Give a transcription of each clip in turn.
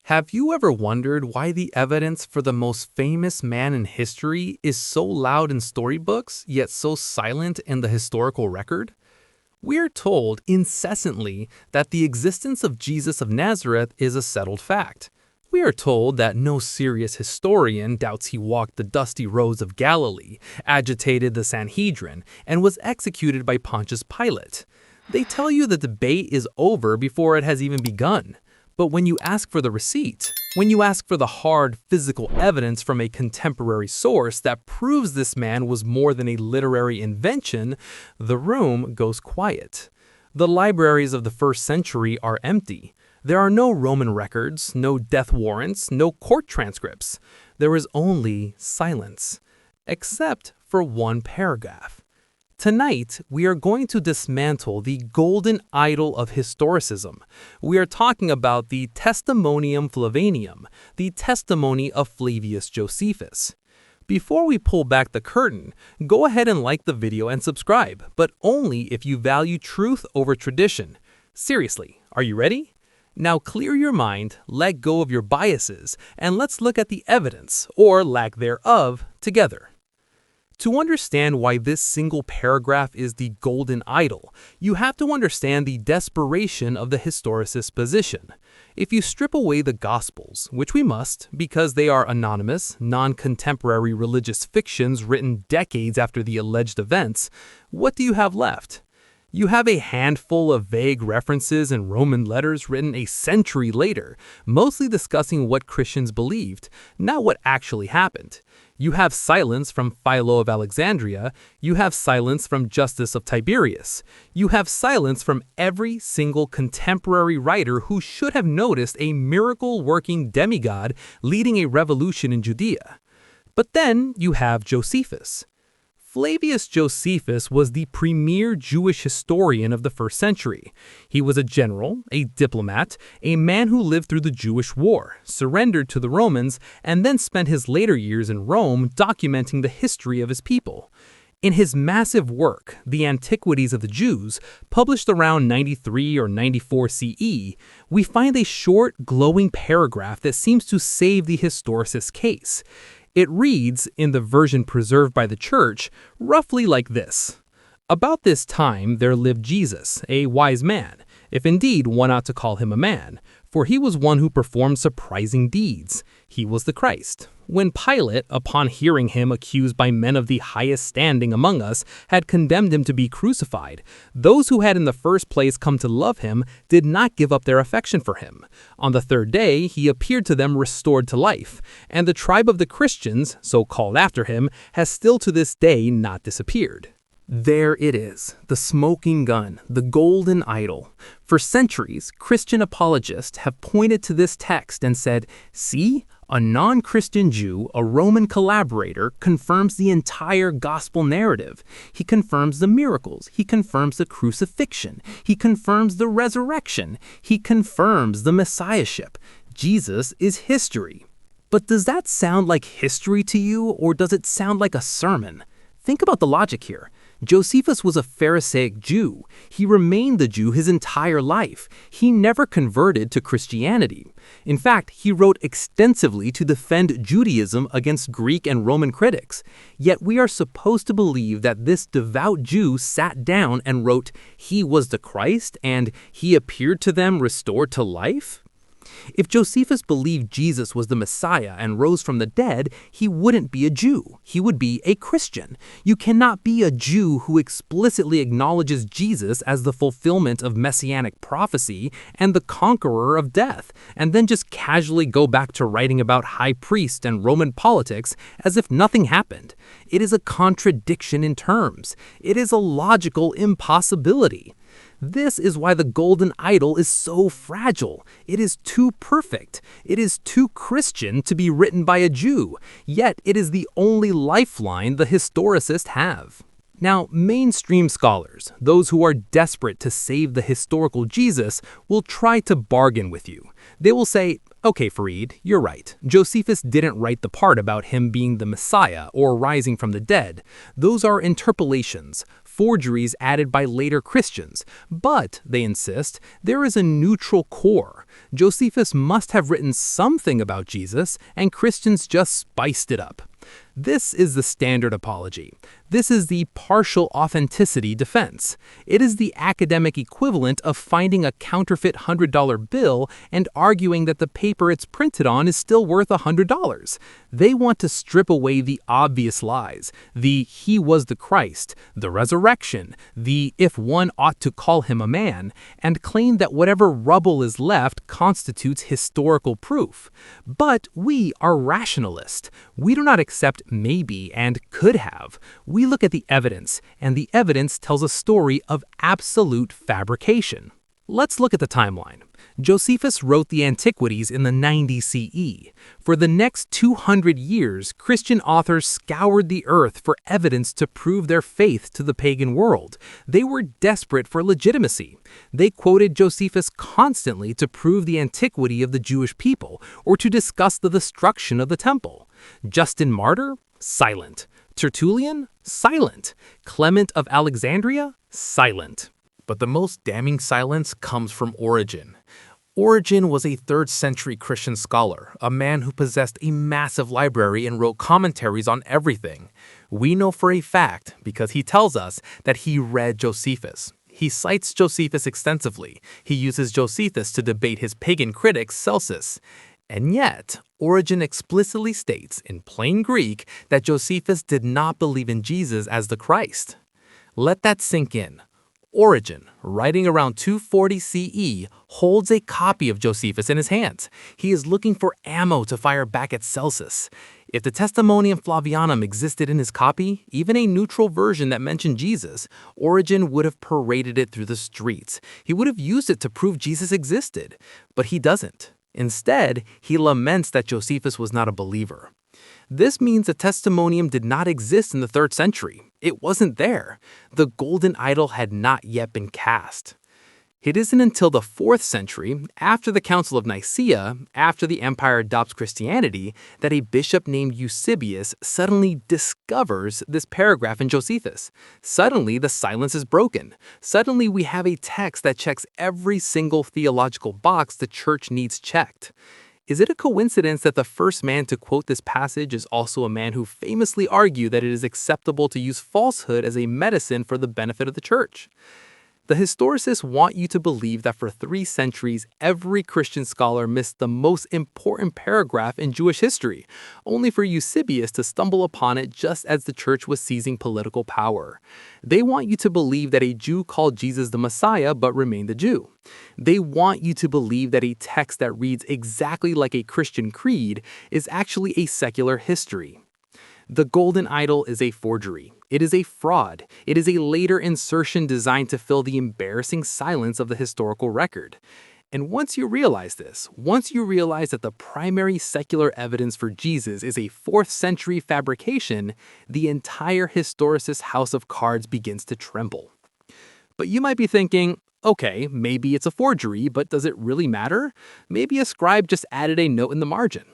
Have you ever wondered why the evidence for the most famous man in history is so loud in storybooks, yet so silent in the historical record? We're told incessantly that the existence of Jesus of Nazareth is a settled fact. We are told that no serious historian doubts he walked the dusty roads of Galilee, agitated the Sanhedrin, and was executed by Pontius Pilate. They tell you the debate is over before it has even begun. But when you ask for the receipt, when you ask for the hard, physical evidence from a contemporary source that proves this man was more than a literary invention, the room goes quiet. The libraries of the first century are empty. There are no Roman records, no death warrants, no court transcripts. There is only silence, except for one paragraph. Tonight, we are going to dismantle the golden idol of historicism. We are talking about the Testimonium Flavianum, the testimony of Flavius Josephus. Before we pull back the curtain, go ahead and like the video and subscribe, but only if you value truth over tradition. Seriously, are you ready? Now clear your mind, let go of your biases, and let's look at the evidence, or lack thereof, together. To understand why this single paragraph is the golden idol, you have to understand the desperation of the historicist position. If you strip away the Gospels, which we must, because they are anonymous, non-contemporary religious fictions written decades after the alleged events, what do you have left? You have a handful of vague references in Roman letters written a century later, mostly discussing what Christians believed, not what actually happened. You have silence from Philo of Alexandria. You have silence from Justus of Tiberias. You have silence from every single contemporary writer who should have noticed a miracle-working demigod leading a revolution in Judea. But then you have Josephus. Flavius Josephus was the premier Jewish historian of the first century. He was a general, a diplomat, a man who lived through the Jewish War, surrendered to the Romans, and then spent his later years in Rome documenting the history of his people. In his massive work, The Antiquities of the Jews, published around 93 or 94 CE, we find a short, glowing paragraph that seems to save the historicist's case. It reads, in the version preserved by the church, roughly like this. About this time there lived Jesus, a wise man, if indeed one ought to call him a man, for he was one who performed surprising deeds. He was the Christ. When Pilate, upon hearing him accused by men of the highest standing among us, had condemned him to be crucified, those who had in the first place come to love him did not give up their affection for him. On the third day he appeared to them restored to life, and the tribe of the Christians, so called after him, has still to this day not disappeared. There it is, the smoking gun, the golden idol. For centuries, Christian apologists have pointed to this text and said, see, a non-Christian Jew, a Roman collaborator, confirms the entire gospel narrative. He confirms the miracles. He confirms the crucifixion. He confirms the resurrection. He confirms the messiahship. Jesus is history. But does that sound like history to you, or does it sound like a sermon? Think about the logic here. Josephus was a Pharisaic Jew. He remained the Jew his entire life. He never converted to Christianity. In fact, he wrote extensively to defend Judaism against Greek and Roman critics. Yet we are supposed to believe that this devout Jew sat down and wrote, "He was the Christ," and "He appeared to them restored to life"? If Josephus believed Jesus was the Messiah and rose from the dead, he wouldn't be a Jew. He would be a Christian. You cannot be a Jew who explicitly acknowledges Jesus as the fulfillment of messianic prophecy and the conqueror of death, and then just casually go back to writing about high priests and Roman politics as if nothing happened. It is a contradiction in terms. It is a logical impossibility. This is why the golden idol is so fragile. It is too perfect. It is too Christian to be written by a Jew, yet it is the only lifeline the historicists have. Now, mainstream scholars, those who are desperate to save the historical Jesus, will try to bargain with you. They will say, okay, Farid, you're right. Josephus didn't write the part about him being the Messiah or rising from the dead. Those are interpolations, forgeries added by later Christians. But, they insist, there is a neutral core. Josephus must have written something about Jesus, and Christians just spiced it up. This is the standard apology. This is the partial authenticity defense. It is the academic equivalent of finding a counterfeit $100 bill and arguing that the paper it's printed on is still worth $100. They want to strip away the obvious lies, the "he was the Christ," the resurrection, the "if one ought to call him a man," and claim that whatever rubble is left constitutes historical proof. But we are rationalist. We do not accept maybe and could have. We look at the evidence, and the evidence tells a story of absolute fabrication. Let's look at the timeline. Josephus wrote the Antiquities in the 90 CE. For the next 200 years, Christian authors scoured the earth for evidence to prove their faith to the pagan world. They were desperate for legitimacy. They quoted Josephus constantly to prove the antiquity of the Jewish people or to discuss the destruction of the temple. Justin Martyr? Silent. Tertullian? Silent. Clement of Alexandria? Silent. But the most damning silence comes from Origen. Origen was a 3rd century Christian scholar, a man who possessed a massive library and wrote commentaries on everything. We know for a fact, because he tells us, that he read Josephus. He cites Josephus extensively. He uses Josephus to debate his pagan critic Celsus. And yet, Origen explicitly states, in plain Greek, that Josephus did not believe in Jesus as the Christ. Let that sink in. Origen, writing around 240 CE, holds a copy of Josephus in his hands. He is looking for ammo to fire back at Celsus. If the Testimonium Flavianum existed in his copy, even a neutral version that mentioned Jesus, Origen would have paraded it through the streets. He would have used it to prove Jesus existed. But he doesn't. Instead, he laments that Josephus was not a believer. This means the Testimonium did not exist in the 3rd century. It wasn't there. The golden idol had not yet been cast. It isn't until the 4th century, after the Council of Nicaea, after the empire adopts Christianity, that a bishop named Eusebius suddenly discovers this paragraph in Josephus. Suddenly, the silence is broken. Suddenly, we have a text that checks every single theological box the church needs checked. Is it a coincidence that the first man to quote this passage is also a man who famously argued that it is acceptable to use falsehood as a medicine for the benefit of the church? The historicists want you to believe that for 3 centuries, every Christian scholar missed the most important paragraph in Jewish history, only for Eusebius to stumble upon it just as the church was seizing political power. They want you to believe that a Jew called Jesus the Messiah but remained a Jew. They want you to believe that a text that reads exactly like a Christian creed is actually a secular history. The golden idol is a forgery. It is a fraud. It is a later insertion designed to fill the embarrassing silence of the historical record. And once you realize this, once you realize that the primary secular evidence for Jesus is a 4th century fabrication, the entire historicist house of cards begins to tremble. But you might be thinking, okay, maybe it's a forgery, but does it really matter? Maybe a scribe just added a note in the margin.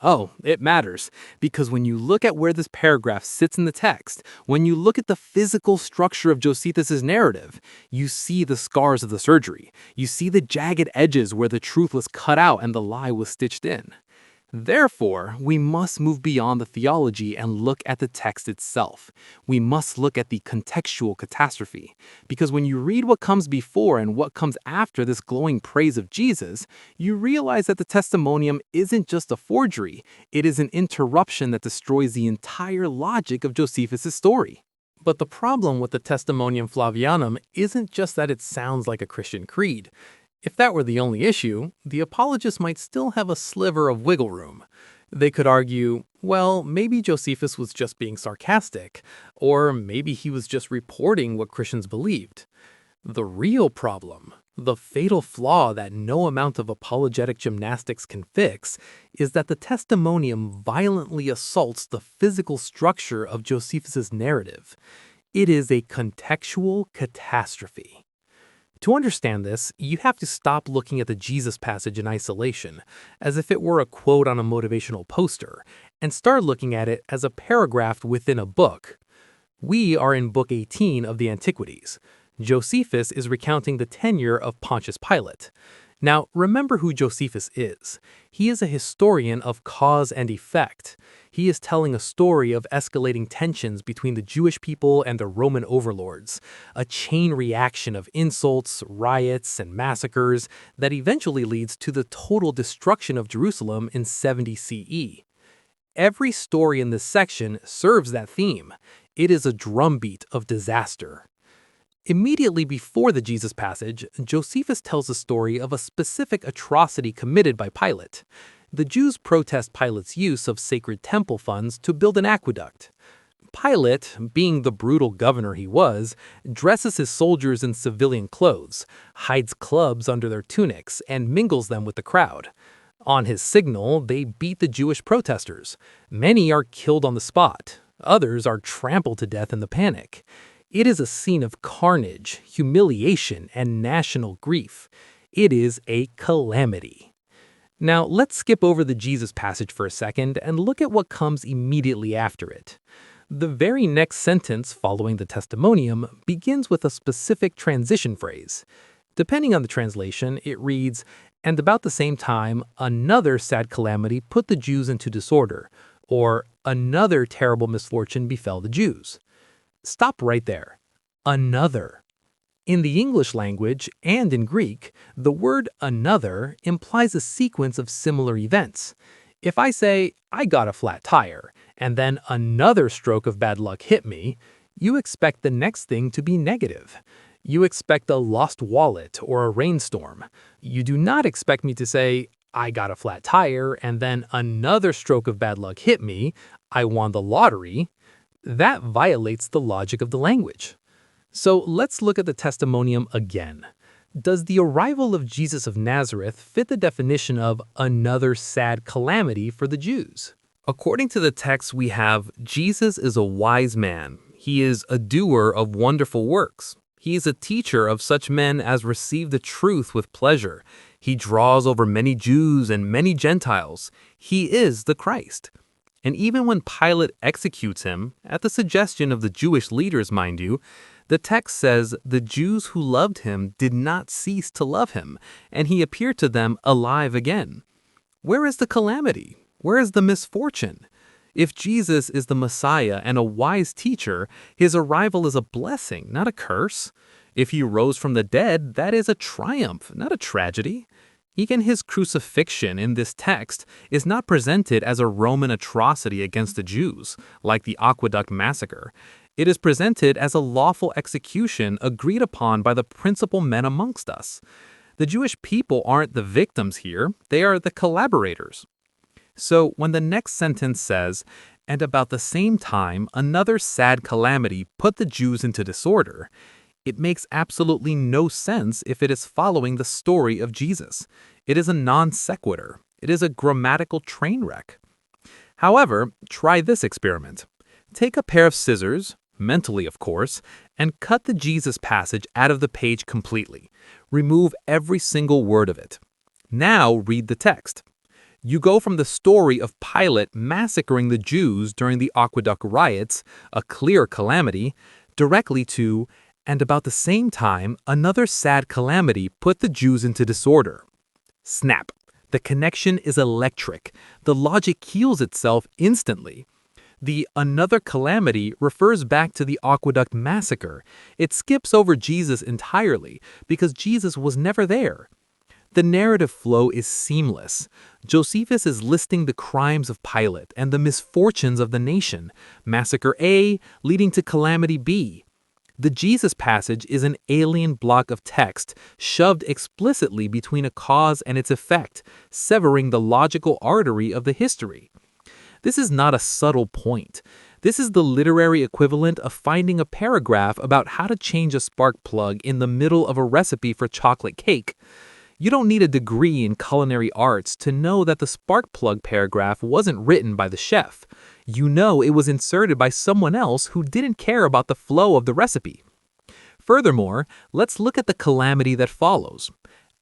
Oh, it matters, because when you look at where this paragraph sits in the text, when you look at the physical structure of Josephus' narrative, you see the scars of the surgery. You see the jagged edges where the truth was cut out and the lie was stitched in. Therefore, we must move beyond the theology and look at the text itself. We must look at the contextual catastrophe, because when you read what comes before and what comes after this glowing praise of Jesus, you realize that the Testimonium isn't just a forgery, it is an interruption that destroys the entire logic of Josephus' story. But the problem with the Testimonium Flavianum isn't just that it sounds like a Christian creed. If that were the only issue, the apologists might still have a sliver of wiggle room. They could argue, well, maybe Josephus was just being sarcastic, or maybe he was just reporting what Christians believed. The real problem, the fatal flaw that no amount of apologetic gymnastics can fix, is that the Testimonium violently assaults the physical structure of Josephus' narrative. It is a contextual catastrophe. To understand this, you have to stop looking at the Jesus passage in isolation, as if it were a quote on a motivational poster, and start looking at it as a paragraph within a book. We are in Book 18 of the Antiquities. Josephus is recounting the tenure of Pontius Pilate. Now, remember who Josephus is. He is a historian of cause and effect. He is telling a story of escalating tensions between the Jewish people and the Roman overlords, a chain reaction of insults, riots, and massacres that eventually leads to the total destruction of Jerusalem in 70 CE. Every story in this section serves that theme. It is a drumbeat of disaster. Immediately before the Jesus passage, Josephus tells the story of a specific atrocity committed by Pilate. The Jews protest Pilate's use of sacred temple funds to build an aqueduct. Pilate, being the brutal governor he was, dresses his soldiers in civilian clothes, hides clubs under their tunics, and mingles them with the crowd. On his signal, they beat the Jewish protesters. Many are killed on the spot. Others are trampled to death in the panic. It is a scene of carnage, humiliation, and national grief. It is a calamity. Now, let's skip over the Jesus passage for a second and look at what comes immediately after it. The very next sentence following the Testimonium begins with a specific transition phrase. Depending on the translation, it reads, "And about the same time, another sad calamity put the Jews into disorder," or "another terrible misfortune befell the Jews." Stop right there. Another. In the English language and in Greek, the word another implies a sequence of similar events. If I say, "I got a flat tire," and then another stroke of bad luck hit me, you expect the next thing to be negative. You expect a lost wallet or a rainstorm. You do not expect me to say, "I got a flat tire," and then another stroke of bad luck hit me, "I won the lottery." That violates the logic of the language. So let's look at the Testimonium again. Does the arrival of Jesus of Nazareth fit the definition of another sad calamity for the Jews? According to the text, we have, Jesus is a wise man. He is a doer of wonderful works. He is a teacher of such men as receive the truth with pleasure. He draws over many Jews and many Gentiles. He is the Christ. And even when Pilate executes him, at the suggestion of the Jewish leaders, mind you, the text says the Jews who loved him did not cease to love him, and he appeared to them alive again. Where is the calamity? Where is the misfortune? If Jesus is the Messiah and a wise teacher, his arrival is a blessing, not a curse. If he rose from the dead, that is a triumph, not a tragedy. Even his crucifixion in this text is not presented as a Roman atrocity against the Jews, like the Aqueduct Massacre. It is presented as a lawful execution agreed upon by the principal men amongst us. The Jewish people aren't the victims here, they are the collaborators. So when the next sentence says, "And about the same time, another sad calamity put the Jews into disorder," it makes absolutely no sense if it is following the story of Jesus. It is a non sequitur. It is a grammatical train wreck. However, try this experiment. Take a pair of scissors, mentally of course, and cut the Jesus passage out of the page completely. Remove every single word of it. Now read the text. You go from the story of Pilate massacring the Jews during the Aqueduct riots, a clear calamity, directly to, "And about the same time, another sad calamity put the Jews into disorder." Snap. The connection is electric. The logic heals itself instantly. The "another calamity" refers back to the Aqueduct Massacre. It skips over Jesus entirely because Jesus was never there. The narrative flow is seamless. Josephus is listing the crimes of Pilate and the misfortunes of the nation. Massacre A leading to calamity B. The Jesus passage is an alien block of text shoved explicitly between a cause and its effect, severing the logical artery of the history. This is not a subtle point. This is the literary equivalent of finding a paragraph about how to change a spark plug in the middle of a recipe for chocolate cake. You don't need a degree in culinary arts to know that the spark plug paragraph wasn't written by the chef. You know it was inserted by someone else who didn't care about the flow of the recipe. Furthermore, let's look at the calamity that follows.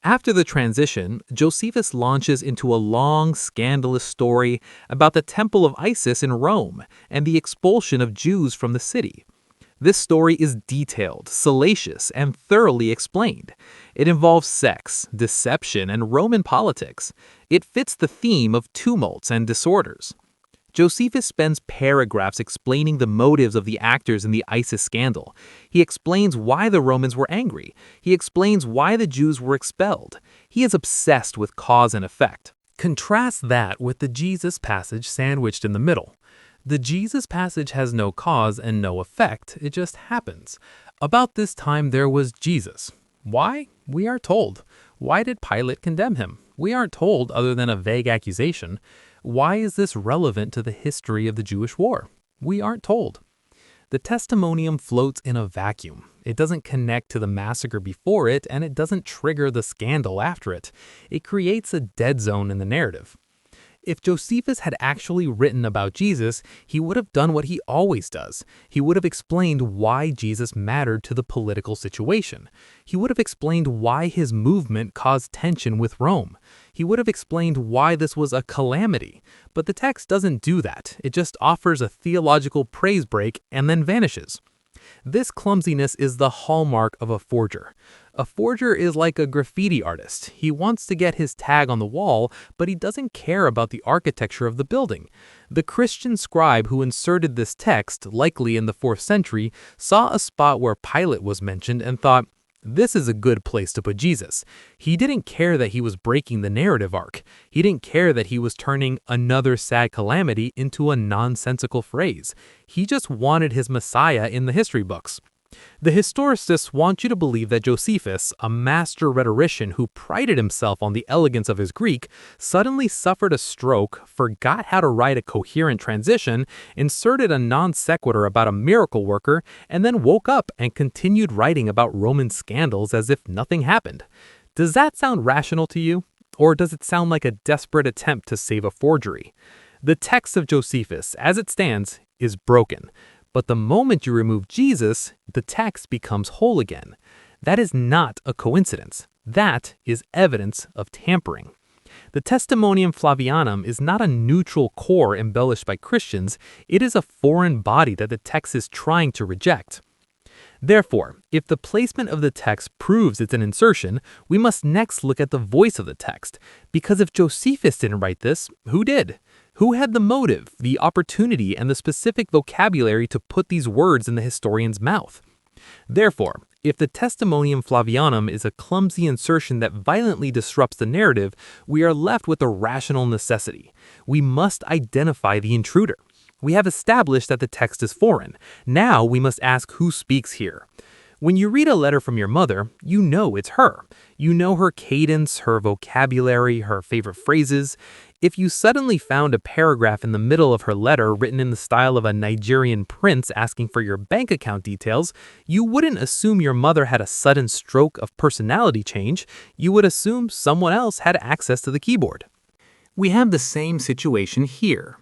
After the transition, Josephus launches into a long, scandalous story about the temple of Isis in Rome and the expulsion of Jews from the city. This story is detailed, salacious, and thoroughly explained. It involves sex, deception, and Roman politics. It fits the theme of tumults and disorders. Josephus spends paragraphs explaining the motives of the actors in the ISIS scandal. He explains why the Romans were angry. He explains why the Jews were expelled. He is obsessed with cause and effect. Contrast that with the Jesus passage sandwiched in the middle. The Jesus passage has no cause and no effect, it just happens. About this time there was Jesus. Why? We are told. Why did Pilate condemn him? We aren't told other than a vague accusation. Why is this relevant to the history of the Jewish war? We aren't told. The testimonium floats in a vacuum. It doesn't connect to the massacre before it, and it doesn't trigger the scandal after it. It creates a dead zone in the narrative. If Josephus had actually written about Jesus, he would have done what he always does. He would have explained why Jesus mattered to the political situation. He would have explained why his movement caused tension with Rome. He would have explained why this was a calamity. But the text doesn't do that. It just offers a theological praise break and then vanishes. This clumsiness is the hallmark of a forger. A forger is like a graffiti artist. He wants to get his tag on the wall, but he doesn't care about the architecture of the building. The Christian scribe who inserted this text, likely in the 4th century, saw a spot where Pilate was mentioned and thought, this is a good place to put Jesus. He didn't care that he was breaking the narrative arc. He didn't care that he was turning another sad calamity into a nonsensical phrase. He just wanted his Messiah in the history books. The historicists want you to believe that Josephus, a master rhetorician who prided himself on the elegance of his Greek, suddenly suffered a stroke, forgot how to write a coherent transition, inserted a non sequitur about a miracle worker, and then woke up and continued writing about Roman scandals as if nothing happened. Does that sound rational to you? Or does it sound like a desperate attempt to save a forgery? The text of Josephus, as it stands, is broken. But the moment you remove Jesus, the text becomes whole again. That is not a coincidence. That is evidence of tampering. The Testimonium Flavianum is not a neutral core embellished by Christians. It is a foreign body that the text is trying to reject. Therefore, if the placement of the text proves it's an insertion, we must next look at the voice of the text. Because if Josephus didn't write this, who did? Who had the motive, the opportunity, and the specific vocabulary to put these words in the historian's mouth? Therefore, if the Testimonium Flavianum is a clumsy insertion that violently disrupts the narrative, we are left with a rational necessity. We must identify the intruder. We have established that the text is foreign. Now we must ask who speaks here. When you read a letter from your mother, you know it's her. You know her cadence, her vocabulary, her favorite phrases. If you suddenly found a paragraph in the middle of her letter written in the style of a Nigerian prince asking for your bank account details, you wouldn't assume your mother had a sudden stroke of personality change. You would assume someone else had access to the keyboard. We have the same situation here.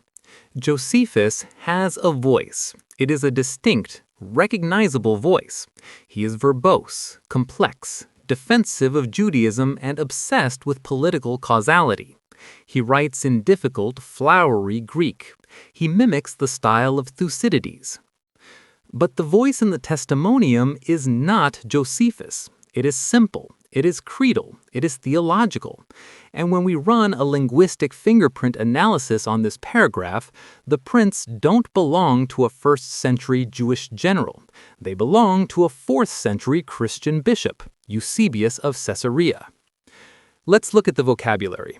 Josephus has a voice. It is a distinct, recognizable voice. He is verbose, complex, defensive of Judaism, and obsessed with political causality. He writes in difficult, flowery Greek. He mimics the style of Thucydides. But the voice in the Testimonium is not Josephus. It is simple. It is creedal. It is theological. And when we run a linguistic fingerprint analysis on this paragraph, the prints don't belong to a 1st century Jewish general. They belong to a 4th century Christian bishop, Eusebius of Caesarea. Let's look at the vocabulary.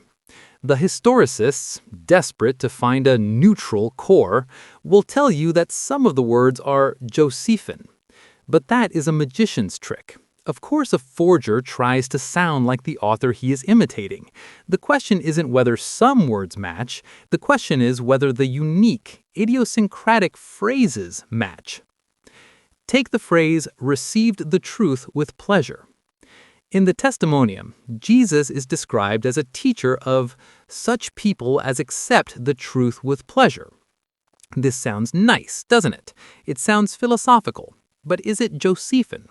The historicists, desperate to find a neutral core, will tell you that some of the words are Josephin. But that is a magician's trick. Of course, a forger tries to sound like the author he is imitating. The question isn't whether some words match. The question is whether the unique, idiosyncratic phrases match. Take the phrase, received the truth with pleasure. In the Testimonium, Jesus is described as a teacher of such people as accept the truth with pleasure. This sounds nice, doesn't it? It sounds philosophical. But is it Josephin?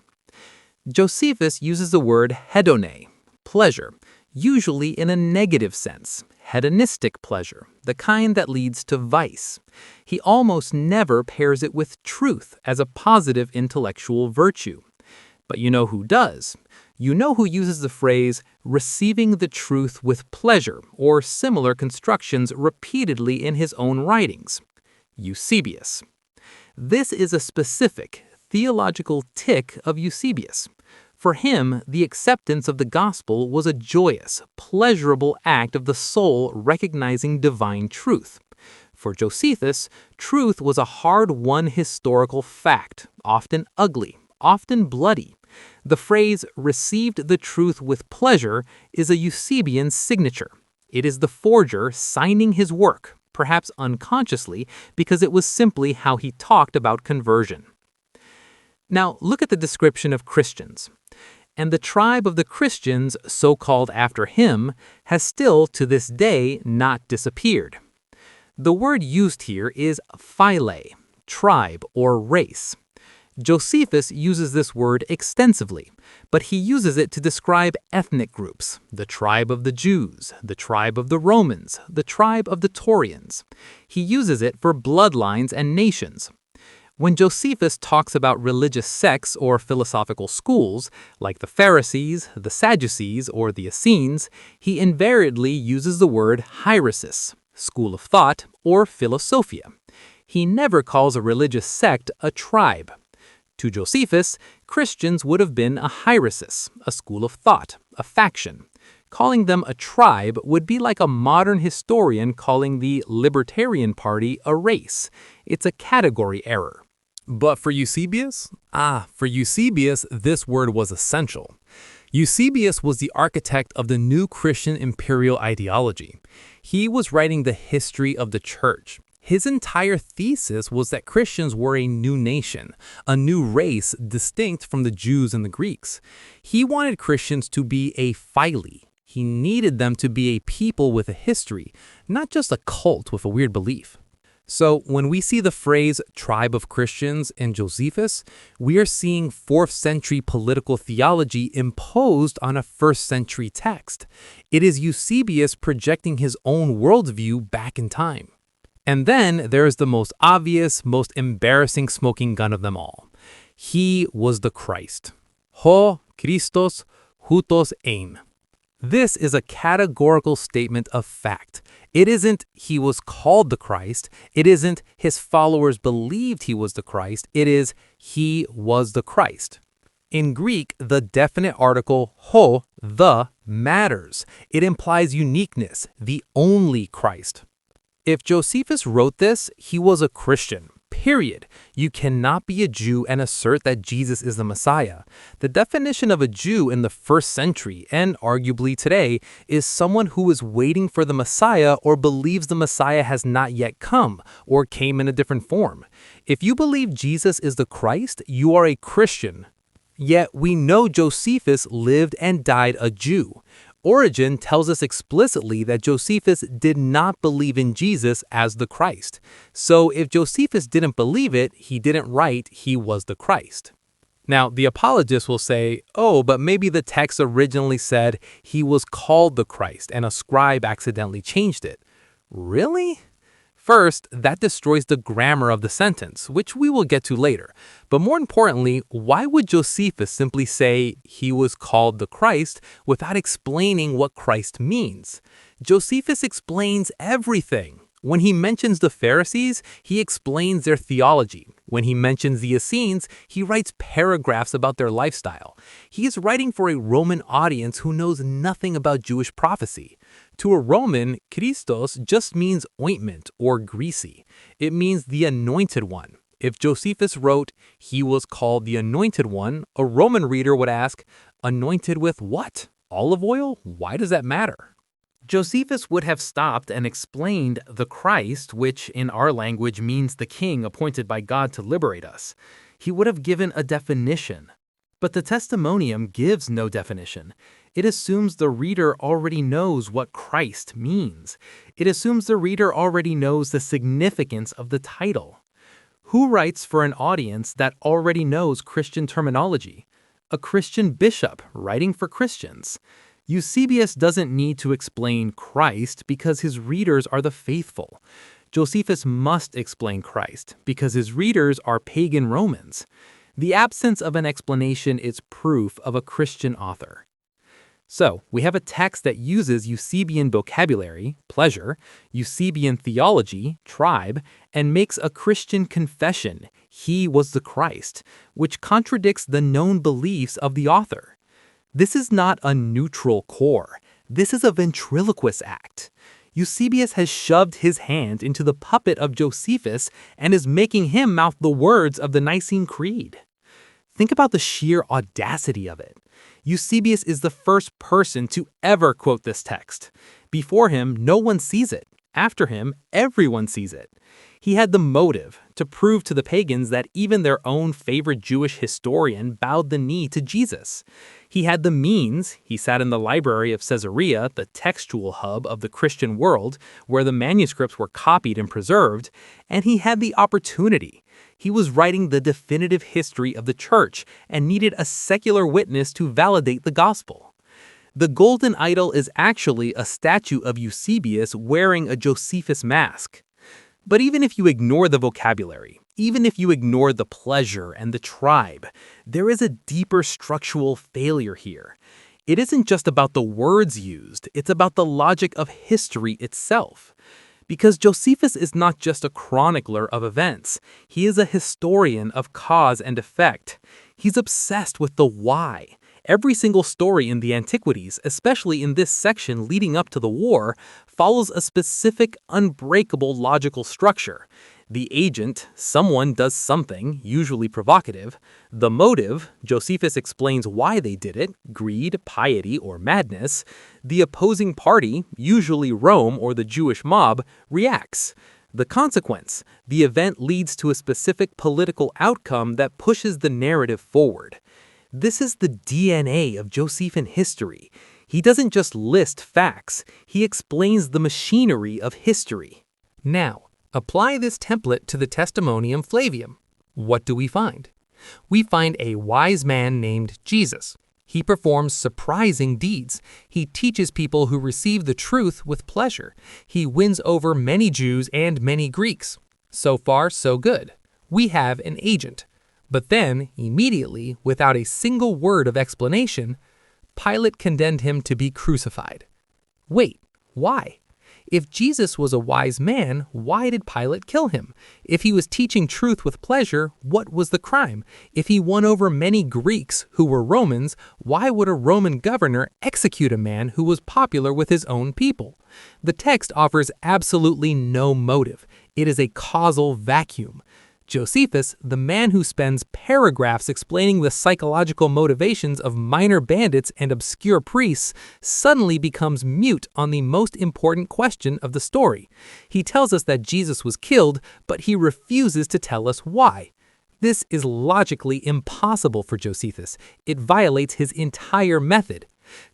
Josephus uses the word hedone, pleasure, usually in a negative sense. hedonistic pleasure, the kind that leads to vice. He almost never pairs it with truth as a positive intellectual virtue. But you know who does? You know who uses the phrase receiving the truth with pleasure or similar constructions repeatedly in his own writings? Eusebius. This is a specific theological tic of Eusebius. For him, the acceptance of the gospel was a joyous, pleasurable act of the soul recognizing divine truth. For Josephus, truth was a hard-won historical fact, often ugly, often bloody. The phrase received the truth with pleasure is a Eusebian signature. It is the forger signing his work, perhaps unconsciously, because it was simply how he talked about conversion. Now, look at the description of Christians. And the tribe of the Christians, so called after him, has still to this day not disappeared. The word used here is phyle, tribe or race. Josephus uses this word extensively, but he uses it to describe ethnic groups, the tribe of the Jews, the tribe of the Romans, the tribe of the Taurians. He uses it for bloodlines and nations. When Josephus talks about religious sects or philosophical schools, like the Pharisees, the Sadducees, or the Essenes, he invariably uses the word hieresis, school of thought, or philosophia. He never calls a religious sect a tribe. To Josephus, Christians would have been a hieresis, a school of thought, a faction. Calling them a tribe would be like a modern historian calling the Libertarian Party a race. It's a category error. But for Eusebius? For Eusebius, this word was essential. Eusebius was the architect of the new Christian imperial ideology. He was writing the history of the church. His entire thesis was that Christians were a new nation, a new race distinct from the Jews and the Greeks. He wanted Christians to be a phyle. He needed them to be a people with a history, not just a cult with a weird belief. So when we see the phrase tribe of Christians in Josephus, we are seeing 4th century political theology imposed on a 1st century text. It is Eusebius projecting his own worldview back in time. And then there is the most obvious, most embarrassing smoking gun of them all. He was the Christ. Ho Christos houtos eim. This is a categorical statement of fact. It isn't he was called the Christ. It isn't his followers believed he was the Christ. It is he was the Christ. In Greek, the definite article ho, the, matters. It implies uniqueness, the only Christ. If Josephus wrote this, he was a Christian. Period. You cannot be a Jew and assert that Jesus is the Messiah. The definition of a Jew in the 1st century, and arguably today, is someone who is waiting for the Messiah or believes the Messiah has not yet come, or came in a different form. If you believe Jesus is the Christ, you are a Christian. Yet we know Josephus lived and died a Jew. Origen tells us explicitly that Josephus did not believe in Jesus as the Christ. So if Josephus didn't believe it, he didn't write he was the Christ. Now, the apologists will say, oh, but maybe the text originally said he was called the Christ and a scribe accidentally changed it. Really? First, that destroys the grammar of the sentence, which we will get to later. But more importantly, why would Josephus simply say he was called the Christ without explaining what Christ means? Josephus explains everything. When he mentions the Pharisees, he explains their theology. When he mentions the Essenes, he writes paragraphs about their lifestyle. He is writing for a Roman audience who knows nothing about Jewish prophecy. To a Roman, Christos just means ointment or greasy. It means the anointed one. If Josephus wrote, he was called the anointed one, a Roman reader would ask, anointed with what? Olive oil? Why does that matter? Josephus would have stopped and explained the Christ, which in our language means the king appointed by God to liberate us. He would have given a definition. But the Testimonium gives no definition. It assumes the reader already knows what Christ means. It assumes the reader already knows the significance of the title. Who writes for an audience that already knows Christian terminology? A Christian bishop writing for Christians. Eusebius doesn't need to explain Christ because his readers are the faithful. Josephus must explain Christ because his readers are pagan Romans. The absence of an explanation is proof of a Christian author. So, we have a text that uses Eusebian vocabulary, pleasure, Eusebian theology, tribe, and makes a Christian confession, he was the Christ, which contradicts the known beliefs of the author. This is not a neutral core. This is a ventriloquist act. Eusebius has shoved his hand into the puppet of Josephus and is making him mouth the words of the Nicene Creed. Think about the sheer audacity of it. Eusebius is the first person to ever quote this text. Before him, no one sees it. After him, everyone sees it. He had the motive to prove to the pagans that even their own favorite Jewish historian bowed the knee to Jesus. He had the means. He sat in the library of Caesarea, the textual hub of the Christian world, where the manuscripts were copied and preserved, and he had the opportunity. He was writing the definitive history of the church and needed a secular witness to validate the gospel. The golden idol is actually a statue of Eusebius wearing a Josephus mask. But even if you ignore the vocabulary, even if you ignore the pleasure and the tribe, there is a deeper structural failure here. It isn't just about the words used, it's about the logic of history itself. Because Josephus is not just a chronicler of events, he is a historian of cause and effect. He's obsessed with the why. Every single story in the Antiquities, especially in this section leading up to the war, follows a specific, unbreakable logical structure. The agent, someone does something, usually provocative. The motive, Josephus explains why they did it, greed, piety, or madness. The opposing party, usually Rome or the Jewish mob, reacts. The consequence, the event leads to a specific political outcome that pushes the narrative forward. This is the DNA of Josephian history. He doesn't just list facts, he explains the machinery of history. Now, apply this template to the Testimonium Flavianum. What do we find? We find a wise man named Jesus. He performs surprising deeds. He teaches people who receive the truth with pleasure. He wins over many Jews and many Greeks. So far, so good. We have an agent. But then, immediately, without a single word of explanation, Pilate condemned him to be crucified. Wait, why? If Jesus was a wise man, why did Pilate kill him? If he was teaching truth with pleasure, what was the crime? If he won over many Greeks who were Romans, why would a Roman governor execute a man who was popular with his own people? The text offers absolutely no motive. It is a causal vacuum. Josephus, the man who spends paragraphs explaining the psychological motivations of minor bandits and obscure priests, suddenly becomes mute on the most important question of the story. He tells us that Jesus was killed, but he refuses to tell us why. This is logically impossible for Josephus. It violates his entire method.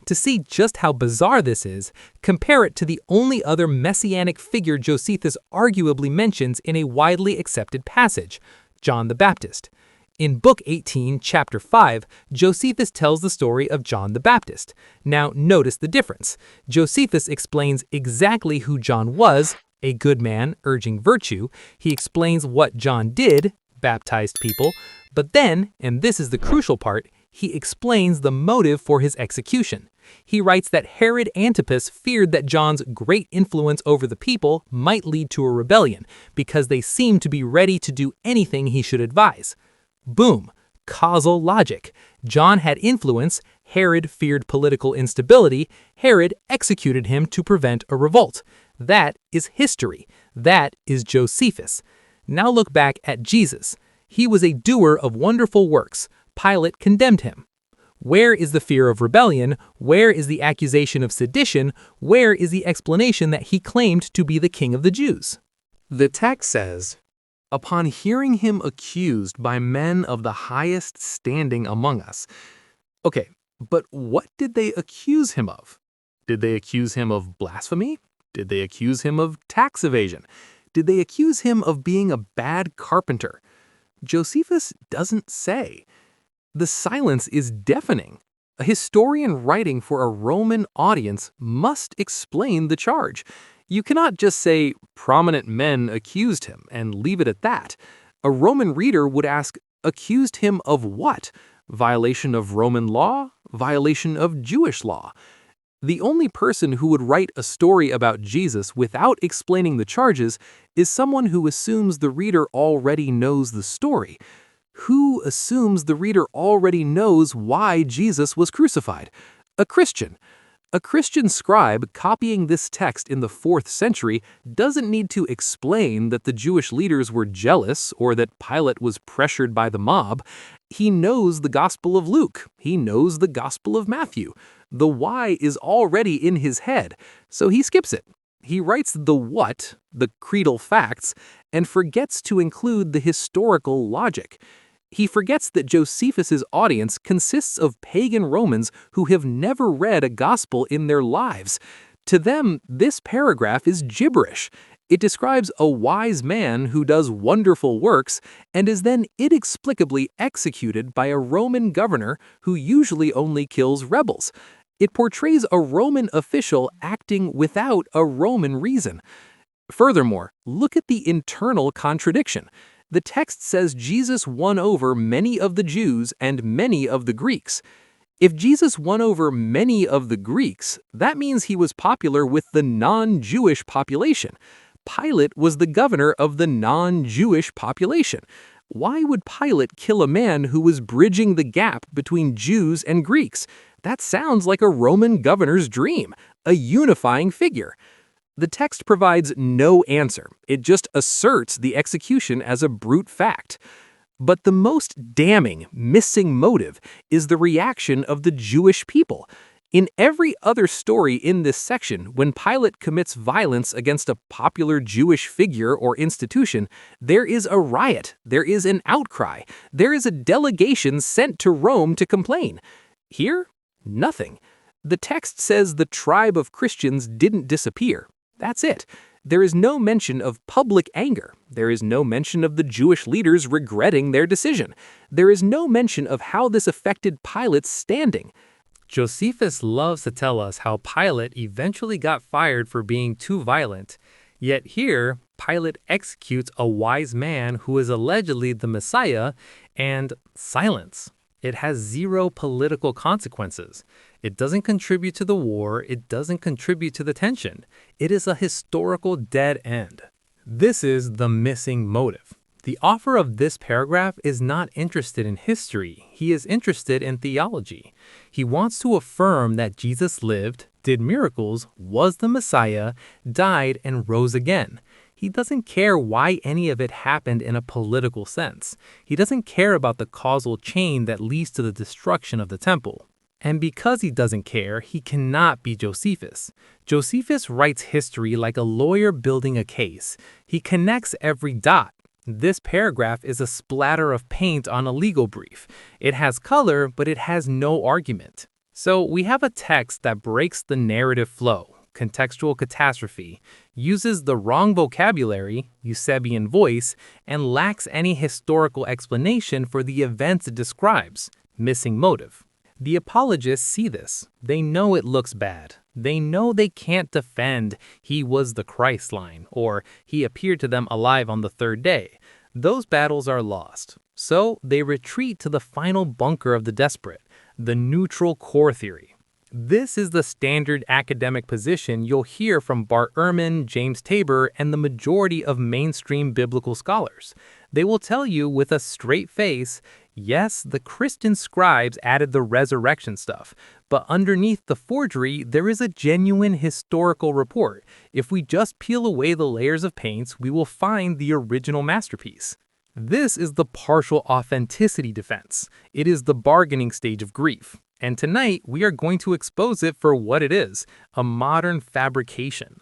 To see just how bizarre this is, compare it to the only other messianic figure Josephus arguably mentions in a widely accepted passage, John the Baptist. In Book 18, Chapter 5, Josephus tells the story of John the Baptist. Now, notice the difference. Josephus explains exactly who John was, a good man urging virtue. He explains what John did, baptized people. But then, and this is the crucial part, he explains the motive for his execution. He writes that Herod Antipas feared that John's great influence over the people might lead to a rebellion because they seemed to be ready to do anything he should advise. Boom, causal logic. John had influence, Herod feared political instability, Herod executed him to prevent a revolt. That is history. That is Josephus. Now look back at Jesus. He was a doer of wonderful works. Pilate condemned him. Where is the fear of rebellion? Where is the accusation of sedition? Where is the explanation that he claimed to be the king of the Jews? The text says, upon hearing him accused by men of the highest standing among us. Okay, but what did they accuse him of? Did they accuse him of blasphemy? Did they accuse him of tax evasion? Did they accuse him of being a bad carpenter? Josephus doesn't say. The silence is deafening. A historian writing for a Roman audience must explain the charge. You cannot just say, prominent men accused him, and leave it at that. A Roman reader would ask, accused him of what? Violation of Roman law? Violation of Jewish law? The only person who would write a story about Jesus without explaining the charges is someone who assumes the reader already knows the story. Who assumes the reader already knows why Jesus was crucified? A Christian. A Christian scribe copying this text in the 4th century doesn't need to explain that the Jewish leaders were jealous or that Pilate was pressured by the mob. He knows the Gospel of Luke. He knows the Gospel of Matthew. The why is already in his head, so he skips it. He writes the what, the creedal facts, and forgets to include the historical logic. He forgets that Josephus's audience consists of pagan Romans who have never read a gospel in their lives. To them, this paragraph is gibberish. It describes a wise man who does wonderful works and is then inexplicably executed by a Roman governor who usually only kills rebels. It portrays a Roman official acting without a Roman reason. Furthermore, look at the internal contradiction. The text says Jesus won over many of the Jews and many of the Greeks. If Jesus won over many of the Greeks, that means he was popular with the non-Jewish population. Pilate was the governor of the non-Jewish population. Why would Pilate kill a man who was bridging the gap between Jews and Greeks? That sounds like a Roman governor's dream, a unifying figure. The text provides no answer. It just asserts the execution as a brute fact. But the most damning missing motive is the reaction of the Jewish people. In every other story in this section, when Pilate commits violence against a popular Jewish figure or institution, there is a riot, there is an outcry, there is a delegation sent to Rome to complain. Here, nothing. The text says the tribe of Christians didn't disappear. That's it. There is no mention of public anger. There is no mention of the Jewish leaders regretting their decision. There is no mention of how this affected Pilate's standing. Josephus loves to tell us how Pilate eventually got fired for being too violent. Yet here, Pilate executes a wise man who is allegedly the Messiah, and silence. It has zero political consequences. It doesn't contribute to the war. It doesn't contribute to the tension. It is a historical dead end. This is the missing motive. The author of this paragraph is not interested in history. He is interested in theology. He wants to affirm that Jesus lived, did miracles, was the Messiah, died, and rose again. He doesn't care why any of it happened in a political sense. He doesn't care about the causal chain that leads to the destruction of the temple. And because he doesn't care, he cannot be Josephus. Josephus writes history like a lawyer building a case. He connects every dot. This paragraph is a splatter of paint on a legal brief. It has color, but it has no argument. So we have a text that breaks the narrative flow, contextual catastrophe, uses the wrong vocabulary, Eusebian voice, and lacks any historical explanation for the events it describes, missing motive. The apologists see this. They know it looks bad. They know they can't defend "he was the Christ" line or "he appeared to them alive on the 3rd day." Those battles are lost. So they retreat to the final bunker of the desperate, the neutral core theory. This is the standard academic position you'll hear from Bart Ehrman, James Tabor, and the majority of mainstream biblical scholars. They will tell you with a straight face, yes, the Christian scribes added the resurrection stuff, but underneath the forgery, there is a genuine historical report. If we just peel away the layers of paints, we will find the original masterpiece. This is the partial authenticity defense. It is the bargaining stage of grief. And tonight, we are going to expose it for what it is, a modern fabrication.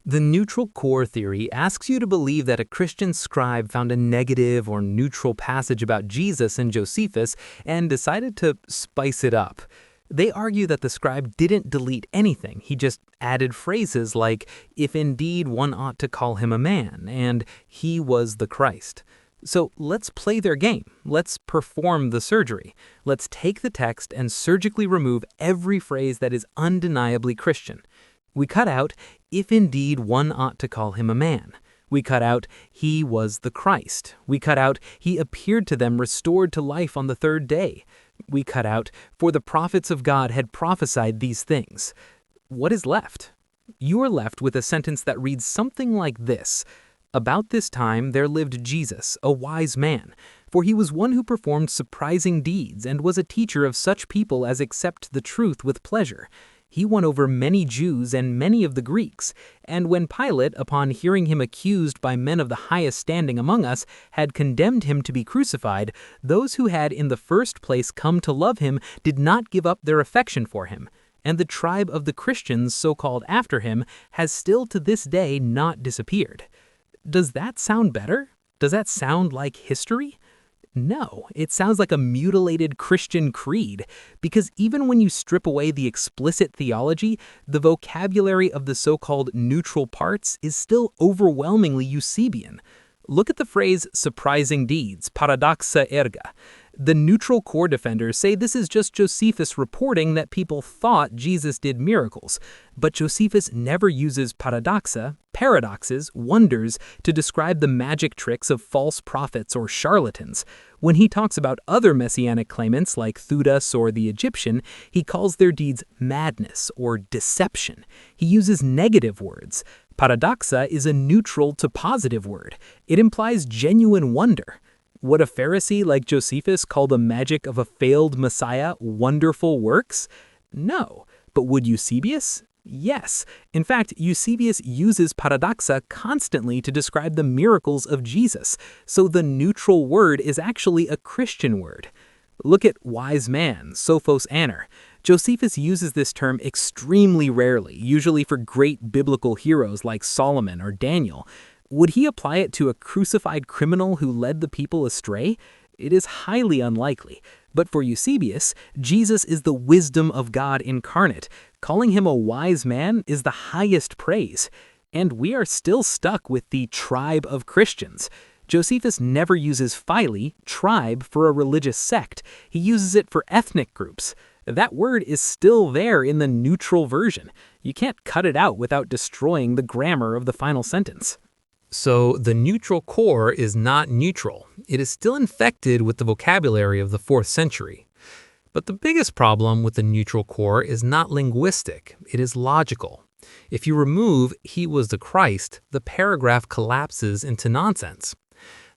The neutral core theory asks you to believe that a Christian scribe found a negative or neutral passage about Jesus in Josephus and decided to spice it up. They argue that the scribe didn't delete anything. He just added phrases like, "if indeed one ought to call him a man," and "he was the Christ." So let's play their game. Let's perform the surgery. Let's take the text and surgically remove every phrase that is undeniably Christian. We cut out, if indeed one ought to call him a man. We cut out, he was the Christ. We cut out, he appeared to them restored to life on the third day. We cut out, for the prophets of God had prophesied these things. What is left? You are left with a sentence that reads something like this. About this time there lived Jesus, a wise man, for he was one who performed surprising deeds and was a teacher of such people as accept the truth with pleasure. He won over many Jews and many of the Greeks, and when Pilate, upon hearing him accused by men of the highest standing among us, had condemned him to be crucified, those who had in the first place come to love him did not give up their affection for him. And the tribe of the Christians, so called after him, has still to this day not disappeared. Does that sound better? Does that sound like history? No, it sounds like a mutilated Christian creed, because even when you strip away the explicit theology, the vocabulary of the so-called neutral parts is still overwhelmingly Eusebian. Look at the phrase surprising deeds, paradoxa erga. The neutral core defenders say this is just Josephus reporting that people thought Jesus did miracles, but Josephus never uses paradoxa, paradoxes, wonders, to describe the magic tricks of false prophets or charlatans. When he talks about other messianic claimants like Theudas or the Egyptian, he calls their deeds madness or deception. He uses negative words. Paradoxa is a neutral to positive word. It implies genuine wonder. Would a Pharisee like Josephus call the magic of a failed Messiah wonderful works? No. But would Eusebius? Yes. In fact, Eusebius uses paradoxa constantly to describe the miracles of Jesus, so the neutral word is actually a Christian word. Look at wise man, sophos aner. Josephus uses this term extremely rarely, usually for great biblical heroes like Solomon or Daniel. Would he apply it to a crucified criminal who led the people astray? It is highly unlikely. But for Eusebius, Jesus is the wisdom of God incarnate. Calling him a wise man is the highest praise. And we are still stuck with the tribe of Christians. Josephus never uses phyle, tribe, for a religious sect. He uses it for ethnic groups. That word is still there in the neutral version. You can't cut it out without destroying the grammar of the final sentence. So the neutral core is not neutral. It is still infected with the vocabulary of the 4th century. But the biggest problem with the neutral core is not linguistic, it is logical. If you remove "he was the Christ," the paragraph collapses into nonsense.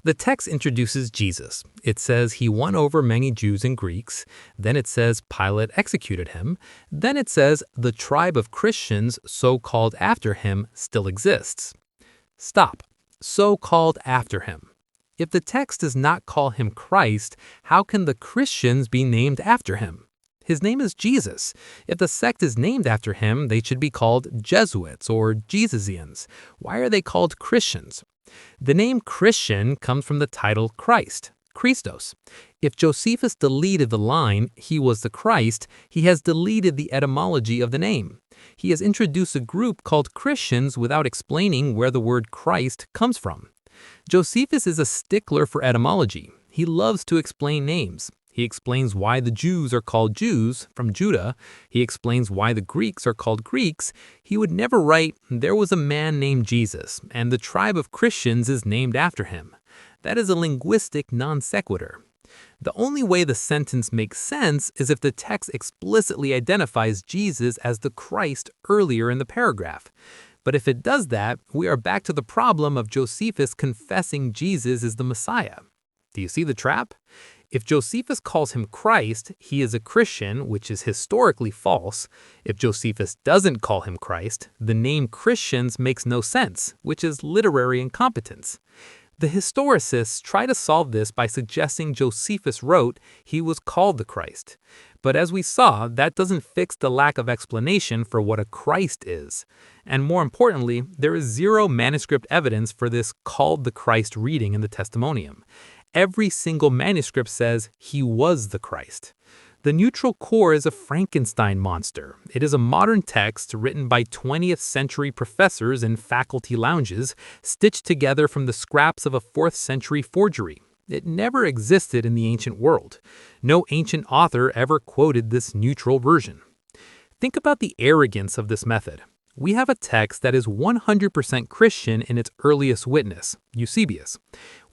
The text introduces Jesus. It says he won over many Jews and Greeks. Then it says Pilate executed him. Then it says the tribe of Christians, so called after him, still exists. Stop. So called after him. If the text does not call him Christ, how can the Christians be named after him? His name is Jesus. If the sect is named after him, they should be called Jesuits or Jesusians. Why are they called Christians? The name Christian comes from the title Christ, Christos. If Josephus deleted the line, he was the Christ, he has deleted the etymology of the name. He has introduced a group called Christians without explaining where the word Christ comes from. Josephus is a stickler for etymology. He loves to explain names. He explains why the Jews are called Jews, from Judah. He explains why the Greeks are called Greeks. He would never write, "There was a man named Jesus, and the tribe of Christians is named after him." That is a linguistic non sequitur. The only way the sentence makes sense is if the text explicitly identifies Jesus as the Christ earlier in the paragraph. But if it does that, we are back to the problem of Josephus confessing Jesus is the Messiah. Do you see the trap? If Josephus calls him Christ, he is a Christian, which is historically false. If Josephus doesn't call him Christ, the name Christians makes no sense, which is literary incompetence. The historicists try to solve this by suggesting Josephus wrote he was called the Christ. But as we saw, that doesn't fix the lack of explanation for what a Christ is. And more importantly, there is zero manuscript evidence for this called the Christ reading in the Testimonium. Every single manuscript says he was the Christ. The neutral core is a Frankenstein monster. It is a modern text written by 20th century professors in faculty lounges, stitched together from the scraps of a 4th century forgery. It never existed in the ancient world. No ancient author ever quoted this neutral version. Think about the arrogance of this method. We have a text that is 100% Christian in its earliest witness, Eusebius.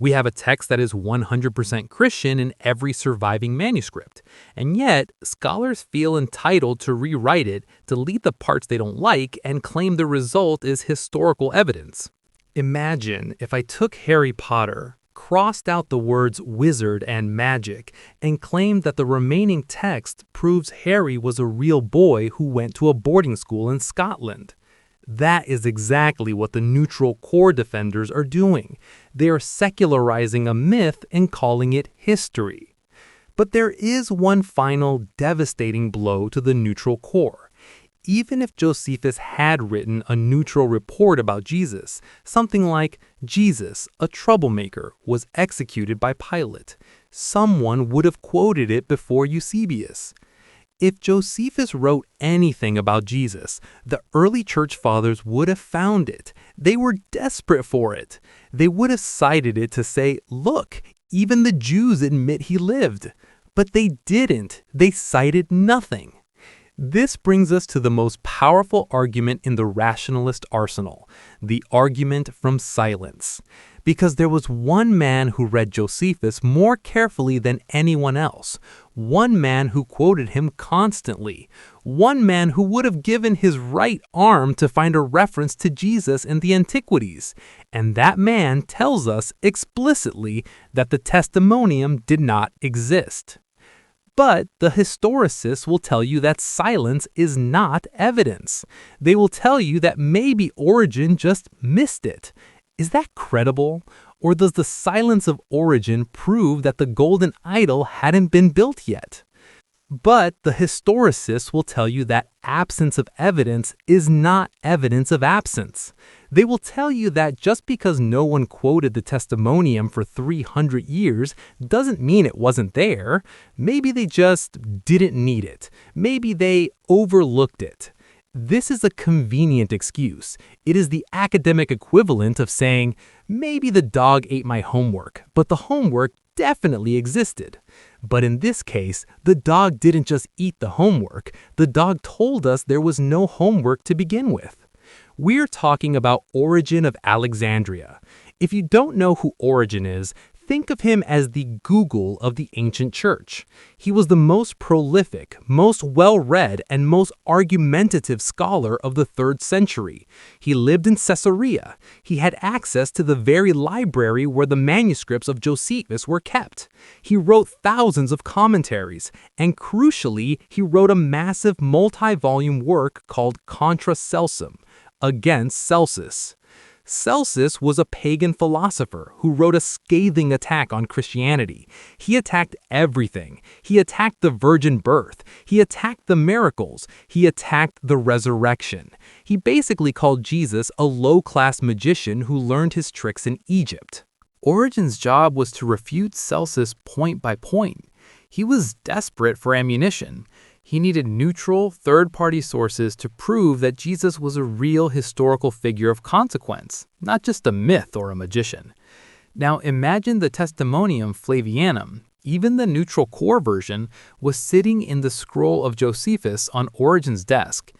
We have a text that is 100% Christian in every surviving manuscript. And yet, scholars feel entitled to rewrite it, delete the parts they don't like, and claim the result is historical evidence. Imagine if I took Harry Potter, crossed out the words wizard and magic, and claimed that the remaining text proves Harry was a real boy who went to a boarding school in Scotland. That is exactly what the neutral core defenders are doing. They are secularizing a myth and calling it history. But there is one final devastating blow to the neutral core. Even if Josephus had written a neutral report about Jesus, something like Jesus, a troublemaker, was executed by Pilate, someone would have quoted it before Eusebius. If Josephus wrote anything about Jesus, the early church fathers would have found it. They were desperate for it. They would have cited it to say, look, even the Jews admit he lived. But they didn't. They cited nothing. This brings us to the most powerful argument in the rationalist arsenal, the argument from silence. Because there was one man who read Josephus more carefully than anyone else, one man who quoted him constantly, one man who would have given his right arm to find a reference to Jesus in the antiquities. And that man tells us explicitly that the Testimonium did not exist. But the historicists will tell you that silence is not evidence. They will tell you that maybe Origen just missed it. Is that credible? Or does the silence of Origen prove that the golden idol hadn't been built yet? But the historicists will tell you that absence of evidence is not evidence of absence. They will tell you that just because no one quoted the Testimonium for 300 years doesn't mean it wasn't there. Maybe they just didn't need it. Maybe they overlooked it. This is a convenient excuse. It is the academic equivalent of saying, maybe the dog ate my homework, but the homework definitely existed. But in this case, the dog didn't just eat the homework. The dog told us there was no homework to begin with. We're talking about Origen of Alexandria. If you don't know who Origen is, think of him as the Google of the ancient church. He was the most prolific, most well-read, and most argumentative scholar of the 3rd century. He lived in Caesarea. He had access to the very library where the manuscripts of Josephus were kept. He wrote thousands of commentaries, and crucially, he wrote a massive multi-volume work called Contra Celsum, against Celsus. Celsus was a pagan philosopher who wrote a scathing attack on Christianity. He attacked everything. He attacked the virgin birth. He attacked the miracles. He attacked the resurrection. He basically called Jesus a low-class magician who learned his tricks in Egypt. Origen's job was to refute Celsus point by point. He was desperate for ammunition. He needed neutral, third-party sources to prove that Jesus was a real historical figure of consequence, not just a myth or a magician. Now imagine the Testimonium Flavianum, even the neutral core version, was sitting in the scroll of Josephus on Origen's desk.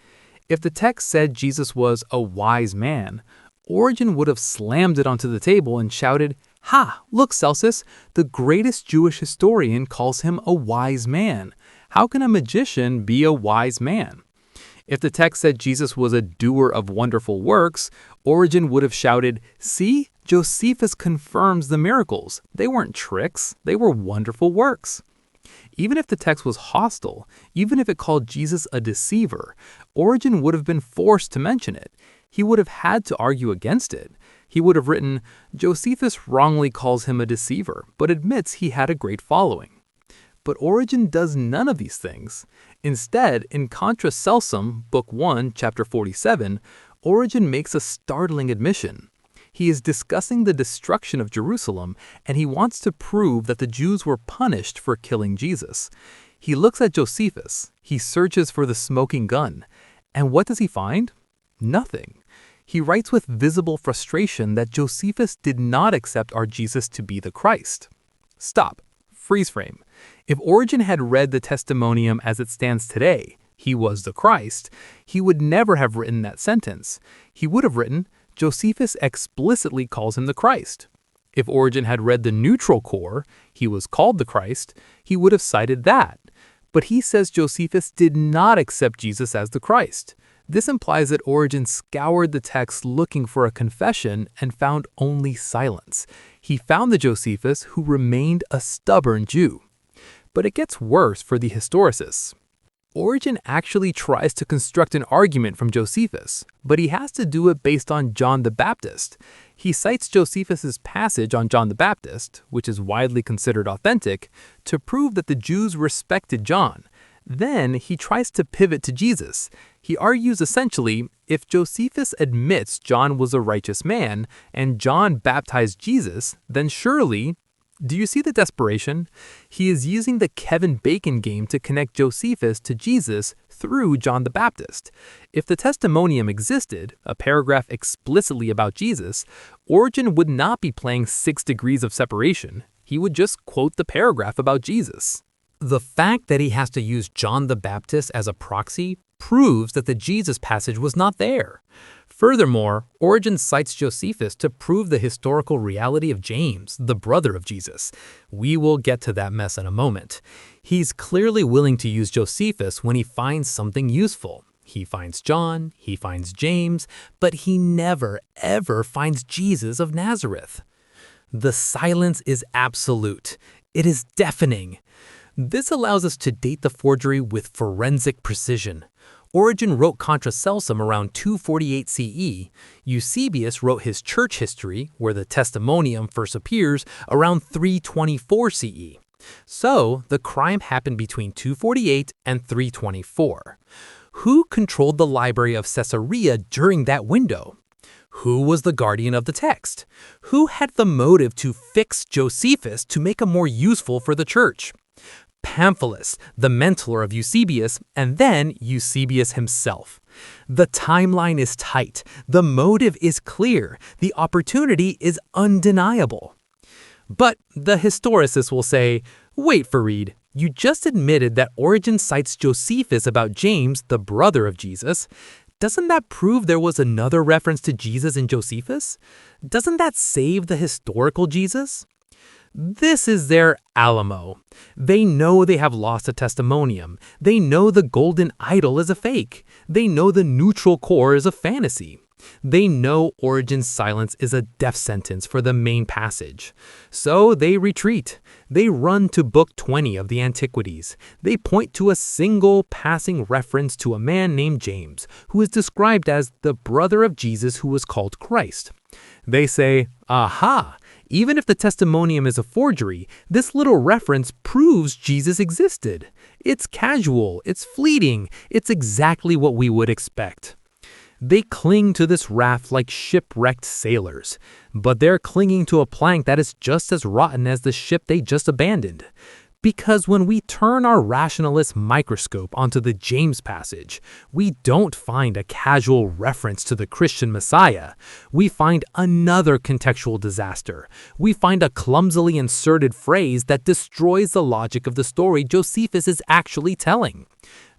If the text said Jesus was a wise man, Origen would have slammed it onto the table and shouted, "Ha! Look, Celsus, the greatest Jewish historian calls him a wise man. How can a magician be a wise man?" If the text said Jesus was a doer of wonderful works, Origen would have shouted, "See, Josephus confirms the miracles. They weren't tricks, they were wonderful works." Even if the text was hostile, even if it called Jesus a deceiver, Origen would have been forced to mention it. He would have had to argue against it. He would have written, "Josephus wrongly calls him a deceiver, but admits he had a great following." But Origen does none of these things. Instead, in Contra Celsum, Book 1, Chapter 47, Origen makes a startling admission. He is discussing the destruction of Jerusalem, and he wants to prove that the Jews were punished for killing Jesus. He looks at Josephus, he searches for the smoking gun, and what does he find? Nothing. He writes with visible frustration that Josephus did not accept our Jesus to be the Christ. Stop. Freeze frame. If Origen had read the Testimonium as it stands today, he was the Christ, he would never have written that sentence. He would have written, Josephus explicitly calls him the Christ. If Origen had read the neutral core, he was called the Christ, he would have cited that. But he says Josephus did not accept Jesus as the Christ. This implies that Origen scoured the text looking for a confession and found only silence. He found the Josephus who remained a stubborn Jew. But it gets worse for the historicists. Origen actually tries to construct an argument from Josephus, but he has to do it based on John the Baptist. He cites Josephus's passage on John the Baptist, which is widely considered authentic, to prove that the Jews respected John. Then he tries to pivot to Jesus. He argues essentially, if Josephus admits John was a righteous man and John baptized Jesus, then surely, do you see the desperation? He is using the Kevin Bacon game to connect Josephus to Jesus through John the Baptist. If the Testimonium existed, a paragraph explicitly about Jesus, Origen would not be playing 6 degrees of separation. He would just quote the paragraph about Jesus. The fact that he has to use John the Baptist as a proxy proves that the Jesus passage was not there. Furthermore, Origen cites Josephus to prove the historical reality of James, the brother of Jesus. We will get to that mess in a moment. He's clearly willing to use Josephus when he finds something useful. He finds John, he finds James, but he never, ever finds Jesus of Nazareth. The silence is absolute. It is deafening. This allows us to date the forgery with forensic precision. Origen wrote Contra Celsum around 248 CE. Eusebius wrote his church history, where the Testimonium first appears, around 324 CE. So, the crime happened between 248 and 324. Who controlled the library of Caesarea during that window? Who was the guardian of the text? Who had the motive to fix Josephus to make him more useful for the church? Pamphilus, the mentor of Eusebius, and then Eusebius himself. The timeline is tight, the motive is clear, the opportunity is undeniable. But the historicists will say, wait, Farid, you just admitted that Origen cites Josephus about James, the brother of Jesus. Doesn't that prove there was another reference to Jesus in Josephus? Doesn't that save the historical Jesus? This is their Alamo. They know they have lost a testimonium. They know the golden idol is a fake. They know the neutral core is a fantasy. They know Origen's silence is a death sentence for the main passage. So they retreat. They run to Book 20 of the Antiquities. They point to a single passing reference to a man named James, who is described as the brother of Jesus who was called Christ. They say, aha! Even if the Testimonium is a forgery, this little reference proves Jesus existed. It's casual, it's fleeting, it's exactly what we would expect. They cling to this raft like shipwrecked sailors, but they're clinging to a plank that is just as rotten as the ship they just abandoned. Because when we turn our rationalist microscope onto the James passage, we don't find a casual reference to the Christian Messiah. We find another contextual disaster. We find a clumsily inserted phrase that destroys the logic of the story Josephus is actually telling.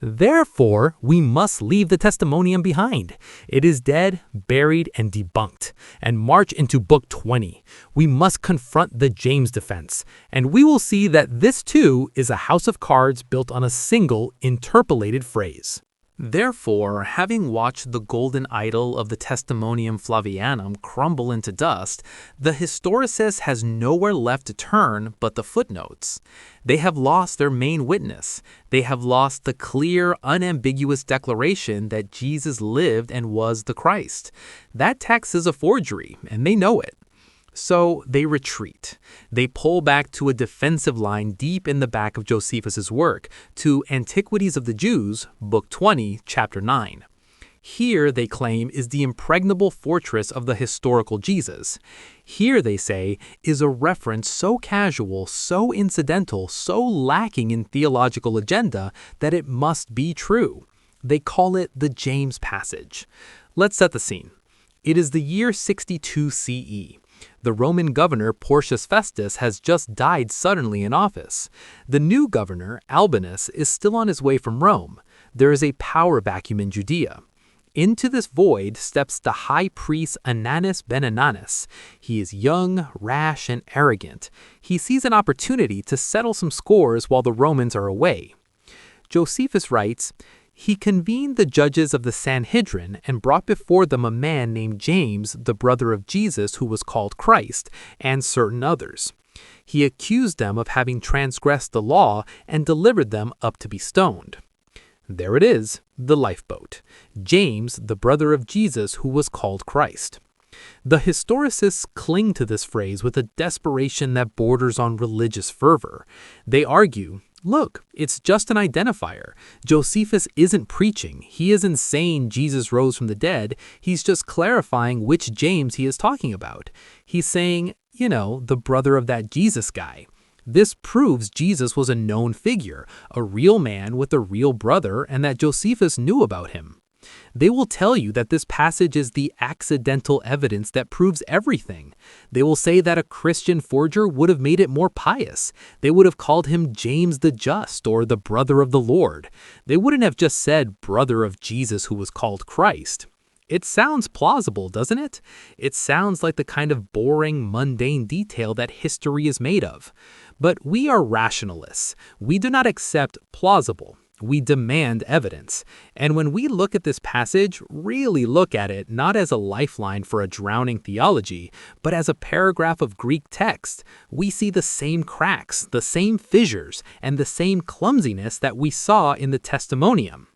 Therefore, we must leave the Testimonium behind. It is dead, buried, and debunked, and march into Book 20. We must confront the James defense, and we will see that this too is a house of cards built on a single interpolated phrase. Therefore, having watched the golden idol of the Testimonium Flavianum crumble into dust, the historicist has nowhere left to turn but the footnotes. They have lost their main witness. They have lost the clear, unambiguous declaration that Jesus lived and was the Christ. That text is a forgery, and they know it. So they retreat. They pull back to a defensive line deep in the back of Josephus's work, to Antiquities of the Jews, Book 20, Chapter 9. Here, they claim, is the impregnable fortress of the historical Jesus. Here, they say, is a reference so casual, so incidental, so lacking in theological agenda that it must be true. They call it the James passage. Let's set the scene. It is the year 62 CE. The Roman governor Porcius Festus has just died suddenly in office. The new governor, Albinus, is still on his way from Rome. There is a power vacuum in Judea. Into this void steps the high priest Ananus ben Ananus. He is young, rash, and arrogant. He sees an opportunity to settle some scores while the Romans are away. Josephus writes, "He convened the judges of the Sanhedrin and brought before them a man named James, the brother of Jesus, who was called Christ, and certain others. He accused them of having transgressed the law and delivered them up to be stoned." There it is, the lifeboat. James, the brother of Jesus, who was called Christ. The historicists cling to this phrase with a desperation that borders on religious fervor. They argue, look, it's just an identifier. Josephus isn't preaching. He isn't saying Jesus rose from the dead. He's just clarifying which James he is talking about. He's saying, the brother of that Jesus guy. This proves Jesus was a known figure, a real man with a real brother, and that Josephus knew about him. They will tell you that this passage is the accidental evidence that proves everything. They will say that a Christian forger would have made it more pious. They would have called him James the Just or the brother of the Lord. They wouldn't have just said brother of Jesus who was called Christ. It sounds plausible, doesn't it? It sounds like the kind of boring, mundane detail that history is made of. But we are rationalists. We do not accept plausible. We demand evidence. And when we look at this passage, really look at it not as a lifeline for a drowning theology, but as a paragraph of Greek text, we see the same cracks, the same fissures, and the same clumsiness that we saw in the Testimonium.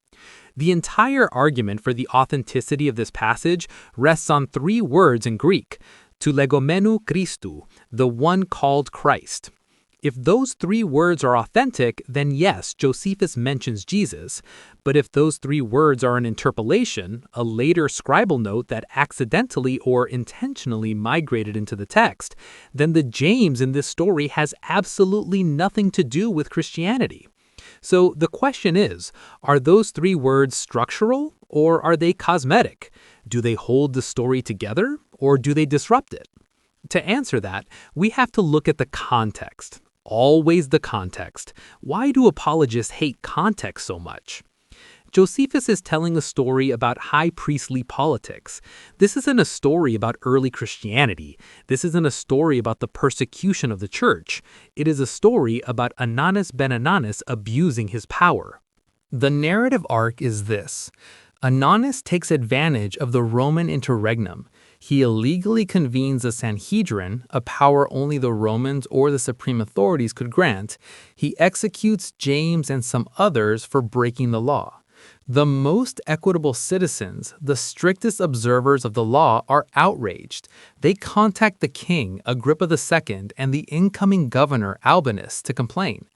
The entire argument for the authenticity of this passage rests on three words in Greek, to legomenu Christou, the one called Christ. If those three words are authentic, then yes, Josephus mentions Jesus. But if those three words are an interpolation, a later scribal note that accidentally or intentionally migrated into the text, then the James in this story has absolutely nothing to do with Christianity. So the question is, are those three words structural or are they cosmetic? Do they hold the story together or do they disrupt it? To answer that, we have to look at the context. Always the context. Why do apologists hate context so much? Josephus is telling a story about high priestly politics. This isn't a story about early Christianity. This isn't a story about the persecution of the church. It is a story about Ananus ben Ananus abusing his power. The narrative arc is this. Ananus takes advantage of the Roman interregnum. He illegally convenes a Sanhedrin, a power only the Romans or the supreme authorities could grant. He executes James and some others for breaking the law. The most equitable citizens, the strictest observers of the law, are outraged. They contact the king, Agrippa II, and the incoming governor, Albinus, to complain.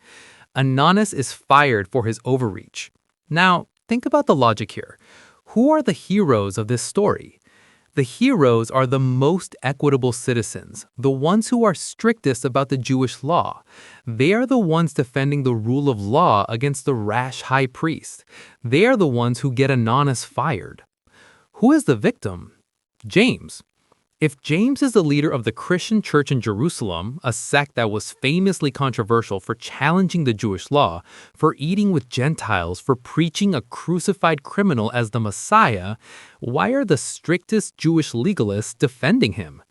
Ananus is fired for his overreach. Now, think about the logic here. Who are the heroes of this story? The heroes are the most equitable citizens, the ones who are strictest about the Jewish law. They are the ones defending the rule of law against the rash high priest. They are the ones who get Ananus fired. Who is the victim? James. If James is the leader of the Christian church in Jerusalem, a sect that was famously controversial for challenging the Jewish law, for eating with Gentiles, for preaching a crucified criminal as the Messiah, why are the strictest Jewish legalists defending him?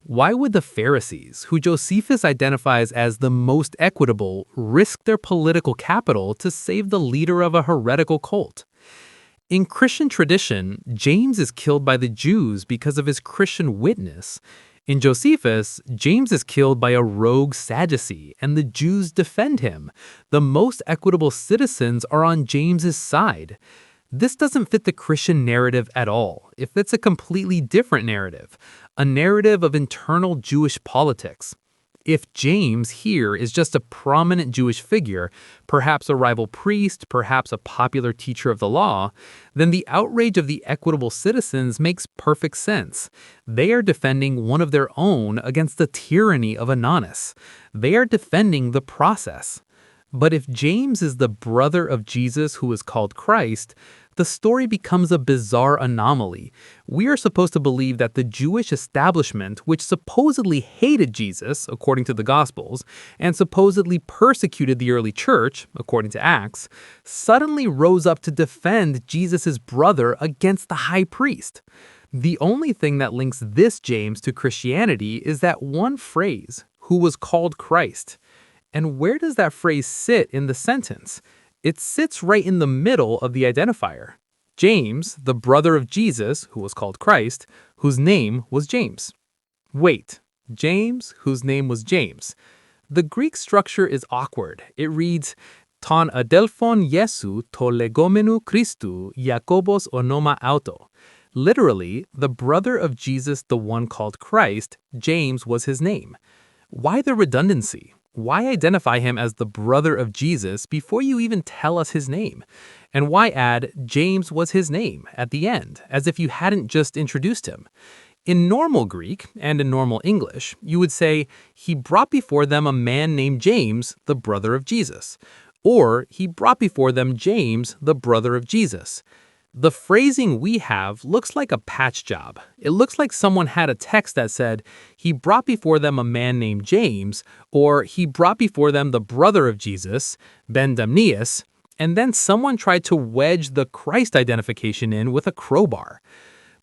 Why would the Pharisees, who Josephus identifies as the most equitable, risk their political capital to save the leader of a heretical cult? In Christian tradition, James is killed by the Jews because of his Christian witness. In Josephus, James is killed by a rogue Sadducee, and the Jews defend him. The most equitable citizens are on James's side. This doesn't fit the Christian narrative at all. It fits a completely different narrative, a narrative of internal Jewish politics. If James here is just a prominent Jewish figure, perhaps a rival priest, perhaps a popular teacher of the law, then the outrage of the equitable citizens makes perfect sense. They are defending one of their own against the tyranny of Ananus. They are defending the process. But if James is the brother of Jesus who is called Christ, the story becomes a bizarre anomaly. We are supposed to believe that the Jewish establishment, which supposedly hated Jesus, according to the Gospels, and supposedly persecuted the early church, according to Acts, suddenly rose up to defend Jesus' brother against the high priest. The only thing that links this James to Christianity is that one phrase, who was called Christ. And where does that phrase sit in the sentence? It sits right in the middle of the identifier. James, the brother of Jesus, who was called Christ, whose name was James. Wait, James, whose name was James. The Greek structure is awkward. It reads, ton adelphon Iesu to legomenu Christu Iakobos onoma auto. Literally, the brother of Jesus, the one called Christ, James was his name. Why the redundancy? Why identify him as the brother of Jesus before you even tell us his name? And why add James was his name at the end, as if you hadn't just introduced him? In normal Greek and in normal English, you would say, he brought before them a man named James, the brother of Jesus. Or he brought before them James, the brother of Jesus. The phrasing we have looks like a patch job. It looks like someone had a text that said, he brought before them a man named James, or he brought before them the brother of Jesus, Ben Damneus, and then someone tried to wedge the Christ identification in with a crowbar.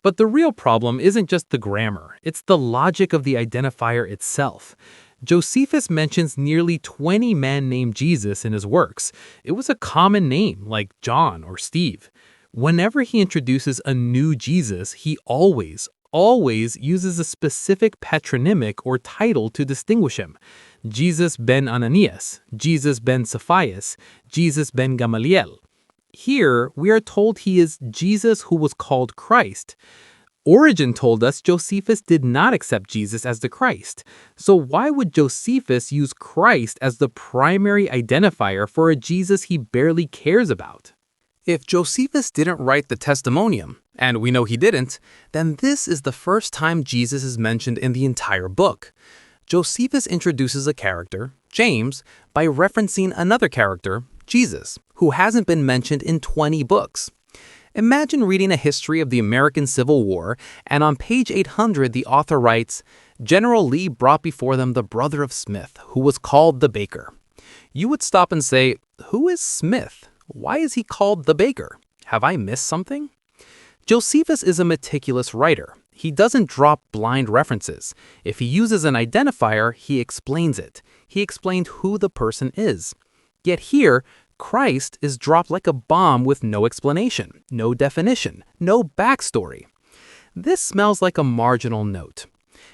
But the real problem isn't just the grammar, it's the logic of the identifier itself. Josephus mentions nearly 20 men named Jesus in his works. It was a common name, like John or Steve. Whenever he introduces a new Jesus, he always uses a specific patronymic or title to distinguish him. Jesus ben Ananias, Jesus ben Saphias, Jesus ben Gamaliel. Here, we are told he is Jesus who was called Christ. Origen told us Josephus did not accept Jesus as the Christ. So why would Josephus use Christ as the primary identifier for a Jesus he barely cares about? If Josephus didn't write the Testimonium, and we know he didn't, then this is the first time Jesus is mentioned in the entire book. Josephus introduces a character, James, by referencing another character, Jesus, who hasn't been mentioned in 20 books. Imagine reading a history of the American Civil War, and on page 800 the author writes, General Lee brought before them the brother of Smith, who was called the baker. You would stop and say, who is Smith? Why is he called the baker? Have I missed something? Josephus is a meticulous writer. He doesn't drop blind references. If he uses an identifier, he explains it. He explained who the person is. Yet here, Christ is dropped like a bomb with no explanation, no definition, no backstory. This smells like a marginal note.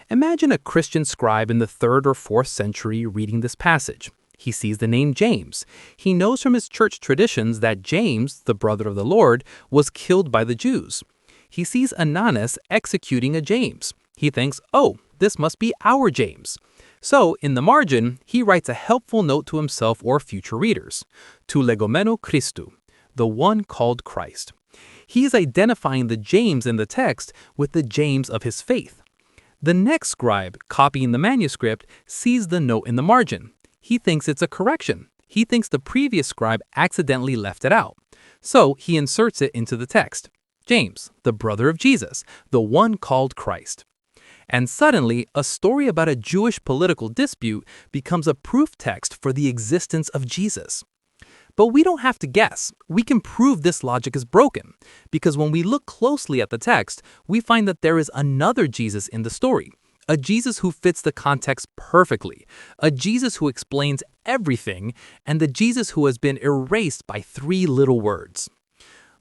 Imagine a Christian scribe in the 3rd or 4th century reading this passage. He sees the name James. He knows from his church traditions that James, the brother of the Lord, was killed by the Jews. He sees Ananus executing a James. He thinks, oh, this must be our James. So, in the margin, he writes a helpful note to himself or future readers. To legomenu Christu, the one called Christ. He is identifying the James in the text with the James of his faith. The next scribe, copying the manuscript, sees the note in the margin. He thinks it's a correction. He thinks the previous scribe accidentally left it out. So he inserts it into the text. James, the brother of Jesus, the one called Christ. And suddenly, a story about a Jewish political dispute becomes a proof text for the existence of Jesus. But we don't have to guess. We can prove this logic is broken, because when we look closely at the text, we find that there is another Jesus in the story. A Jesus who fits the context perfectly, a Jesus who explains everything, and the Jesus who has been erased by 3 little words.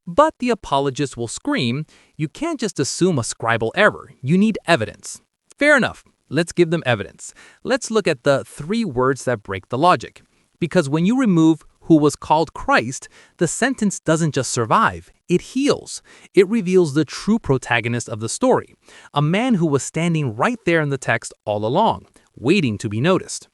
But the apologists will scream, you can't just assume a scribal error, you need evidence. Fair enough, let's give them evidence. Let's look at the 3 words that break the logic. Because when you remove who was called Christ, the sentence doesn't just survive, it heals. It reveals the true protagonist of the story, a man who was standing right there in the text all along. waiting to be noticed.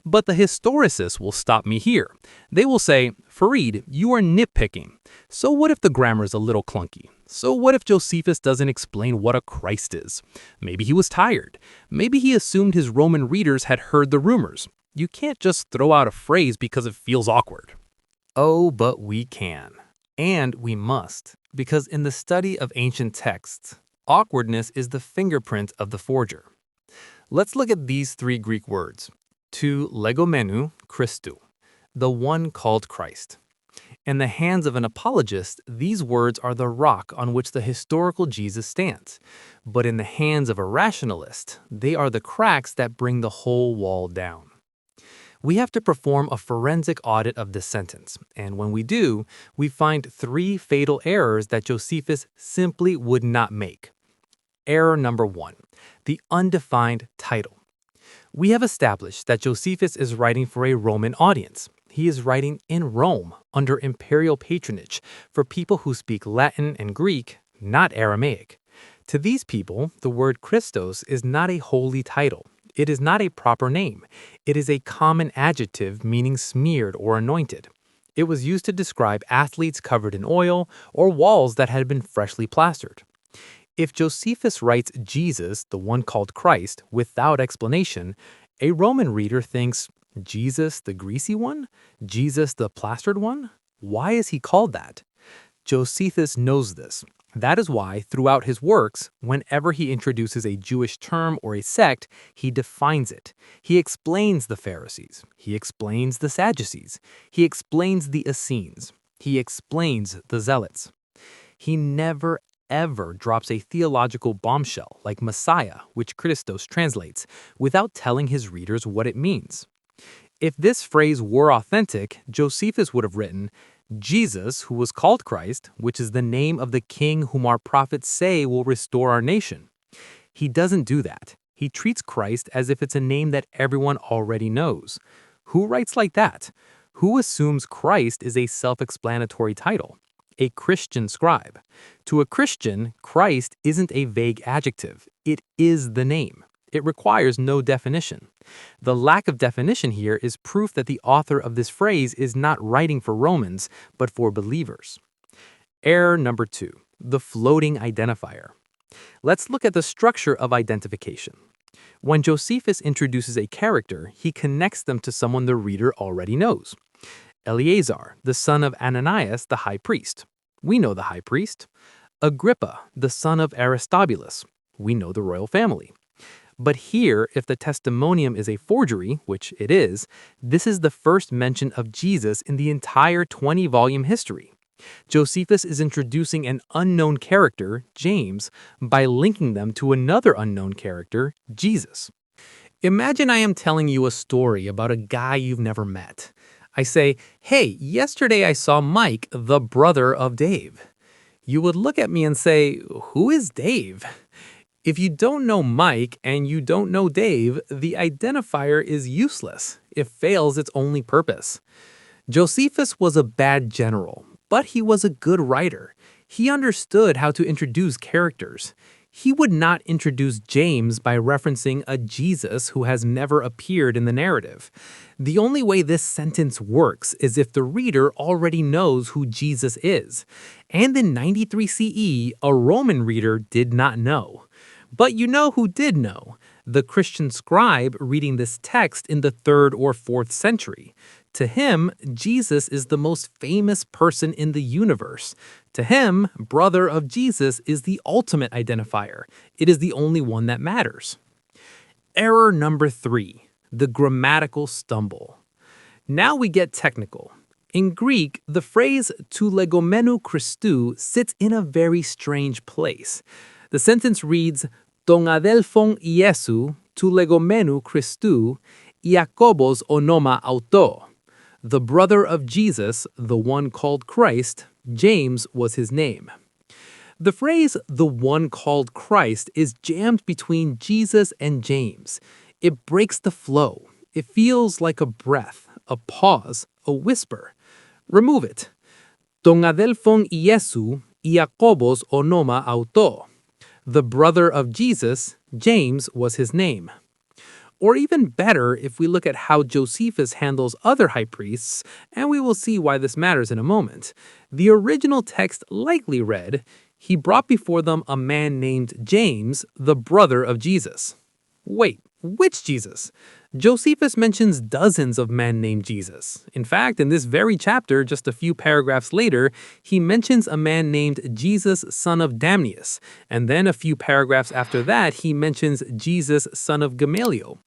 But the historicists will stop me here. They will say, Farid, you are nitpicking. So what if the grammar is a little clunky? So what if Josephus doesn't explain what a Christ is? Maybe he was tired. Maybe he assumed his Roman readers had heard the rumors. You can't just throw out a phrase because it feels awkward. Oh, but we can. And we must. Because in the study of ancient texts, awkwardness is the fingerprint of the forger. Let's look at these three Greek words. To legomenu Christou, the one called Christ. In the hands of an apologist, these words are the rock on which the historical Jesus stands. But in the hands of a rationalist, they are the cracks that bring the whole wall down. We have to perform a forensic audit of this sentence, and when we do, we find three fatal errors that Josephus simply would not make. Error number 1, the undefined title. We have established that Josephus is writing for a Roman audience. He is writing in Rome, under imperial patronage, for people who speak Latin and Greek, not Aramaic. To these people, the word Christos is not a holy title. It is not a proper name. It is a common adjective meaning smeared or anointed. It was used to describe athletes covered in oil or walls that had been freshly plastered. If Josephus writes Jesus, the one called Christ, without explanation, a Roman reader thinks, Jesus the greasy one? Jesus the plastered one? Why is he called that? Josephus knows this. That is why, throughout his works, whenever he introduces a Jewish term or a sect, he defines it. He explains the Pharisees. He explains the Sadducees. He explains the Essenes. He explains the Zealots. He never ever drops a theological bombshell like Messiah, which Christos translates, without telling his readers what it means. If this phrase were authentic, Josephus would have written, Jesus, who was called Christ, which is the name of the king whom our prophets say will restore our nation. He doesn't do that. He treats Christ as if it's a name that everyone already knows. Who writes like that? Who assumes Christ is a self-explanatory title? A Christian scribe. To a Christian, Christ isn't a vague adjective. It is the name. It requires no definition. The lack of definition here is proof that the author of this phrase is not writing for Romans, but for believers. Error number 2, the floating identifier. Let's look at the structure of identification. When Josephus introduces a character, he connects them to someone the reader already knows. Eleazar, the son of Ananias, the high priest. We know the high priest. Agrippa, the son of Aristobulus. We know the royal family. But here, if the Testimonium is a forgery, which it is, this is the first mention of Jesus in the entire 20-volume history. Josephus is introducing an unknown character, James, by linking them to another unknown character, Jesus. Imagine I am telling you a story about a guy you've never met. I say, hey, yesterday I saw Mike, the brother of Dave. You would look at me and say, who is Dave? If you don't know Mike and you don't know Dave, the identifier is useless. It fails its only purpose. Josephus was a bad general, but he was a good writer. He understood how to introduce characters. He would not introduce James by referencing a Jesus who has never appeared in the narrative. The only way this sentence works is if the reader already knows who Jesus is. And in 93 CE, a Roman reader did not know. But you know who did know? The Christian scribe reading this text in the 3rd or 4th century. To him, Jesus is the most famous person in the universe. To him, brother of Jesus is the ultimate identifier. It is the only one that matters. Error number 3, the grammatical stumble. Now we get technical. In Greek, the phrase to legomenu Christou sits in a very strange place. The sentence reads, Ton adelphon Iesu to legomenu Christou, Iakobos onoma auto. The brother of Jesus, the one called Christ, James was his name. The phrase, the one called Christ, is jammed between Jesus and James. It breaks the flow. It feels like a breath, a pause, a whisper. Remove it. Ton adelphon Iesu, Iakobos onoma auto. The brother of Jesus, James was his name. Or even better if we look at how Josephus handles other high priests, and we will see why this matters in a moment. The original text likely read, "He brought before them a man named James, the brother of Jesus." Wait, which Jesus? Josephus mentions dozens of men named Jesus. In fact, in this very chapter, just a few paragraphs later, he mentions a man named Jesus, son of Damnius, and then a few paragraphs after that, he mentions Jesus, son of Gamaliel.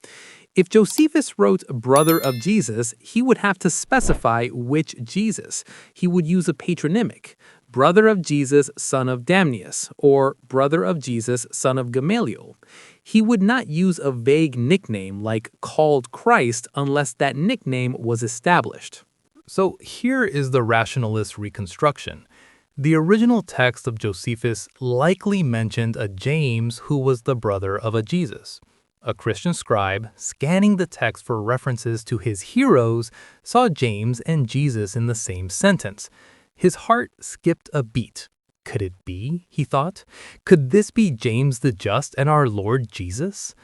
If Josephus wrote brother of Jesus, he would have to specify which Jesus. He would use a patronymic, brother of Jesus, son of Damnius, or brother of Jesus, son of Gamaliel. He would not use a vague nickname like called Christ unless that nickname was established. So here is the rationalist reconstruction. The original text of Josephus likely mentioned a James who was the brother of a Jesus. A Christian scribe, scanning the text for references to his heroes, saw James and Jesus in the same sentence. His heart skipped a beat. Could it be, he thought? Could this be James the Just and our Lord Jesus?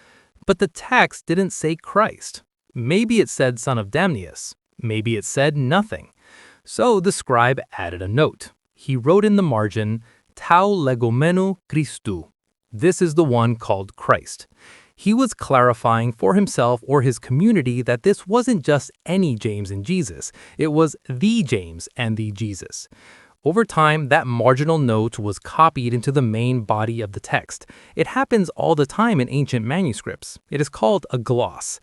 But the text didn't say Christ. Maybe it said son of Damnius. Maybe it said nothing. So the scribe added a note. He wrote in the margin, Tau legomenu Christou. This is the one called Christ. He was clarifying for himself or his community that this wasn't just any James and Jesus. It was the James and the Jesus. Over time, that marginal note was copied into the main body of the text. It happens all the time in ancient manuscripts. It is called a gloss.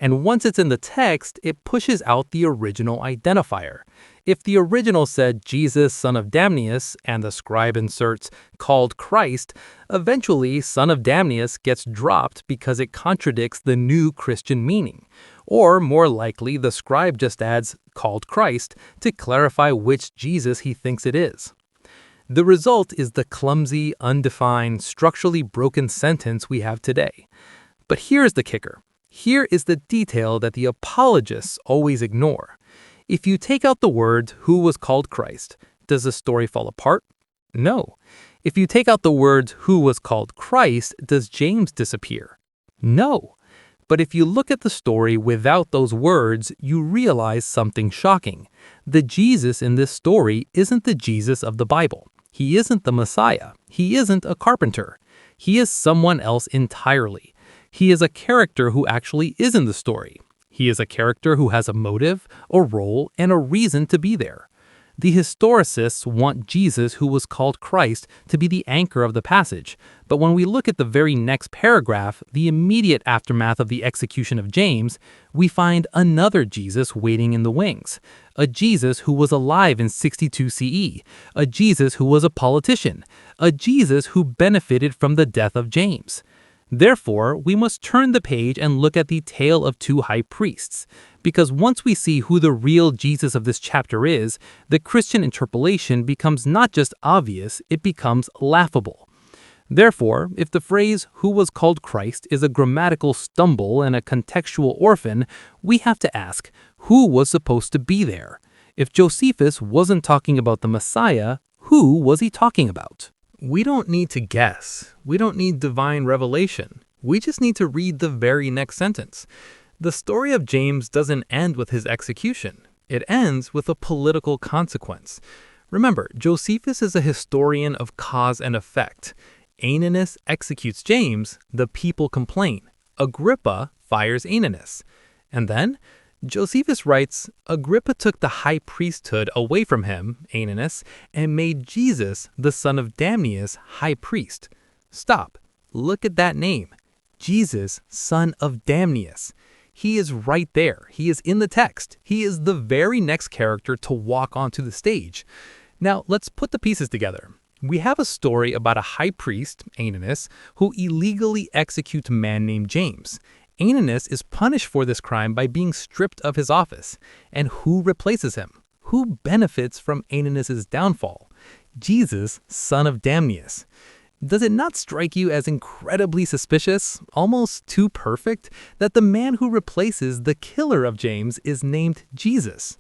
And once it's in the text, it pushes out the original identifier. If the original said Jesus, son of Damnius, and the scribe inserts called Christ, eventually son of Damnius gets dropped because it contradicts the new Christian meaning. Or more likely, the scribe just adds called Christ to clarify which Jesus he thinks it is. The result is the clumsy, undefined, structurally broken sentence we have today. But here's the kicker. Here is the detail that the apologists always ignore. If you take out the words who was called Christ, does the story fall apart? No. If you take out the words who was called Christ, does James disappear? No. But if you look at the story without those words, you realize something shocking. The Jesus in this story isn't the Jesus of the Bible. He isn't the Messiah. He isn't a carpenter. He is someone else entirely. He is a character who actually is in the story. He is a character who has a motive, a role, and a reason to be there. The historicists want Jesus, who was called Christ, to be the anchor of the passage. But when we look at the very next paragraph, the immediate aftermath of the execution of James, we find another Jesus waiting in the wings. A Jesus who was alive in 62 CE. A Jesus who was a politician. A Jesus who benefited from the death of James. Therefore, we must turn the page and look at the tale of two high priests, because once we see who the real Jesus of this chapter is, the Christian interpolation becomes not just obvious, it becomes laughable. Therefore, if the phrase who was called Christ is a grammatical stumble and a contextual orphan, we have to ask, who was supposed to be there? If Josephus wasn't talking about the Messiah, who was he talking about? We don't need to guess. We don't need divine revelation. We just need to read the very next sentence. The story of James doesn't end with his execution. It ends with a political consequence. Remember, Josephus is a historian of cause and effect. Ananus executes James, the people complain. Agrippa fires Ananus. And then Josephus writes, Agrippa took the high priesthood away from him, Ananus, and made Jesus, the son of Damnius, high priest. Stop. Look at that name. Jesus, son of Damnius. He is right there. He is in the text. He is the very next character to walk onto the stage. Now, let's put the pieces together. We have a story about a high priest, Ananus, who illegally executes a man named James. Ananus is punished for this crime by being stripped of his office. And who replaces him? Who benefits from Ananus's downfall? Jesus, son of Damnius. Does it not strike you as incredibly suspicious, almost too perfect, that the man who replaces the killer of James is named Jesus?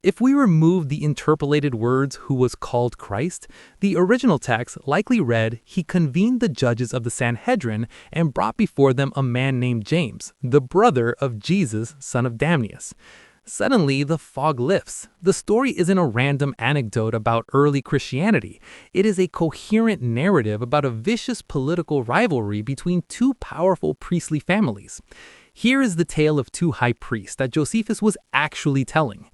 If we remove the interpolated words "who was called Christ," the original text likely read, "He convened the judges of the Sanhedrin and brought before them a man named James, the brother of Jesus, son of Damnius." Suddenly, the fog lifts. The story isn't a random anecdote about early Christianity. It is a coherent narrative about a vicious political rivalry between two powerful priestly families. Here is the tale of two high priests that Josephus was actually telling.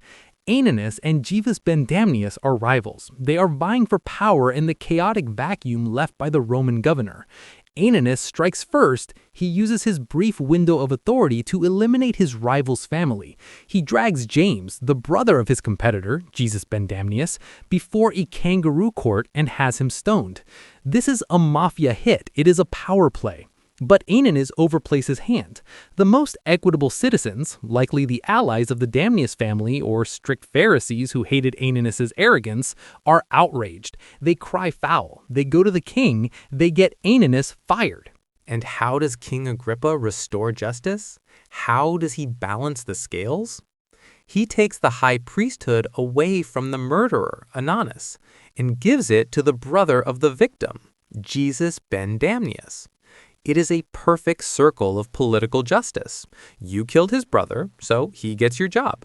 Ananus and Jesus ben Damnius are rivals. They are vying for power in the chaotic vacuum left by the Roman governor. Ananus strikes first. He uses his brief window of authority to eliminate his rival's family. He drags James, the brother of his competitor, Jesus ben Damnius, before a kangaroo court and has him stoned. This is a mafia hit. It is a power play. But Ananus overplays his hand. The most equitable citizens, likely the allies of the Damnius family or strict Pharisees who hated Ananus's arrogance, are outraged. They cry foul. They go to the king. They get Ananus fired. And how does King Agrippa restore justice? How does he balance the scales? He takes the high priesthood away from the murderer, Ananus, and gives it to the brother of the victim, Jesus ben Damnius. It is a perfect circle of political justice. You killed his brother, so he gets your job.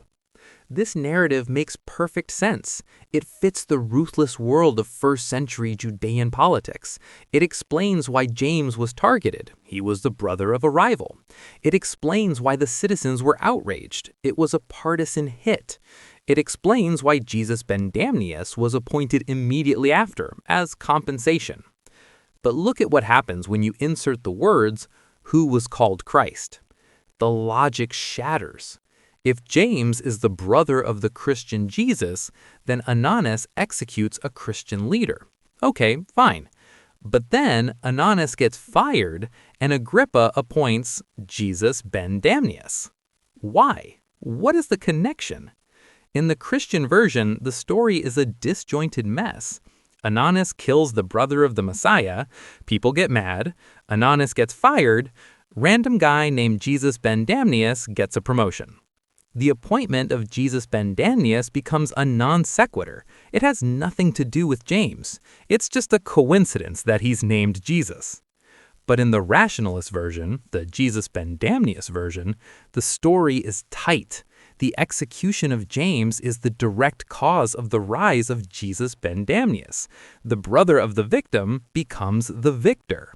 This narrative makes perfect sense. It fits the ruthless world of first-century Judean politics. It explains why James was targeted. He was the brother of a rival. It explains why the citizens were outraged. It was a partisan hit. It explains why Jesus ben Damnius was appointed immediately after, as compensation. But look at what happens when you insert the words, "who was called Christ." The logic shatters. If James is the brother of the Christian Jesus, then Ananus executes a Christian leader. Okay, fine. But then Ananus gets fired and Agrippa appoints Jesus ben Damnius. Why? What is the connection? In the Christian version, the story is a disjointed mess. Ananus kills the brother of the Messiah, people get mad, Ananus gets fired, random guy named Jesus ben Damnius gets a promotion. The appointment of Jesus ben Damnius becomes a non sequitur. It has nothing to do with James. It's just a coincidence that he's named Jesus. But in the rationalist version, the Jesus ben Damnius version, the story is tight. The execution of James is the direct cause of the rise of Jesus ben Damnius. The brother of the victim becomes the victor.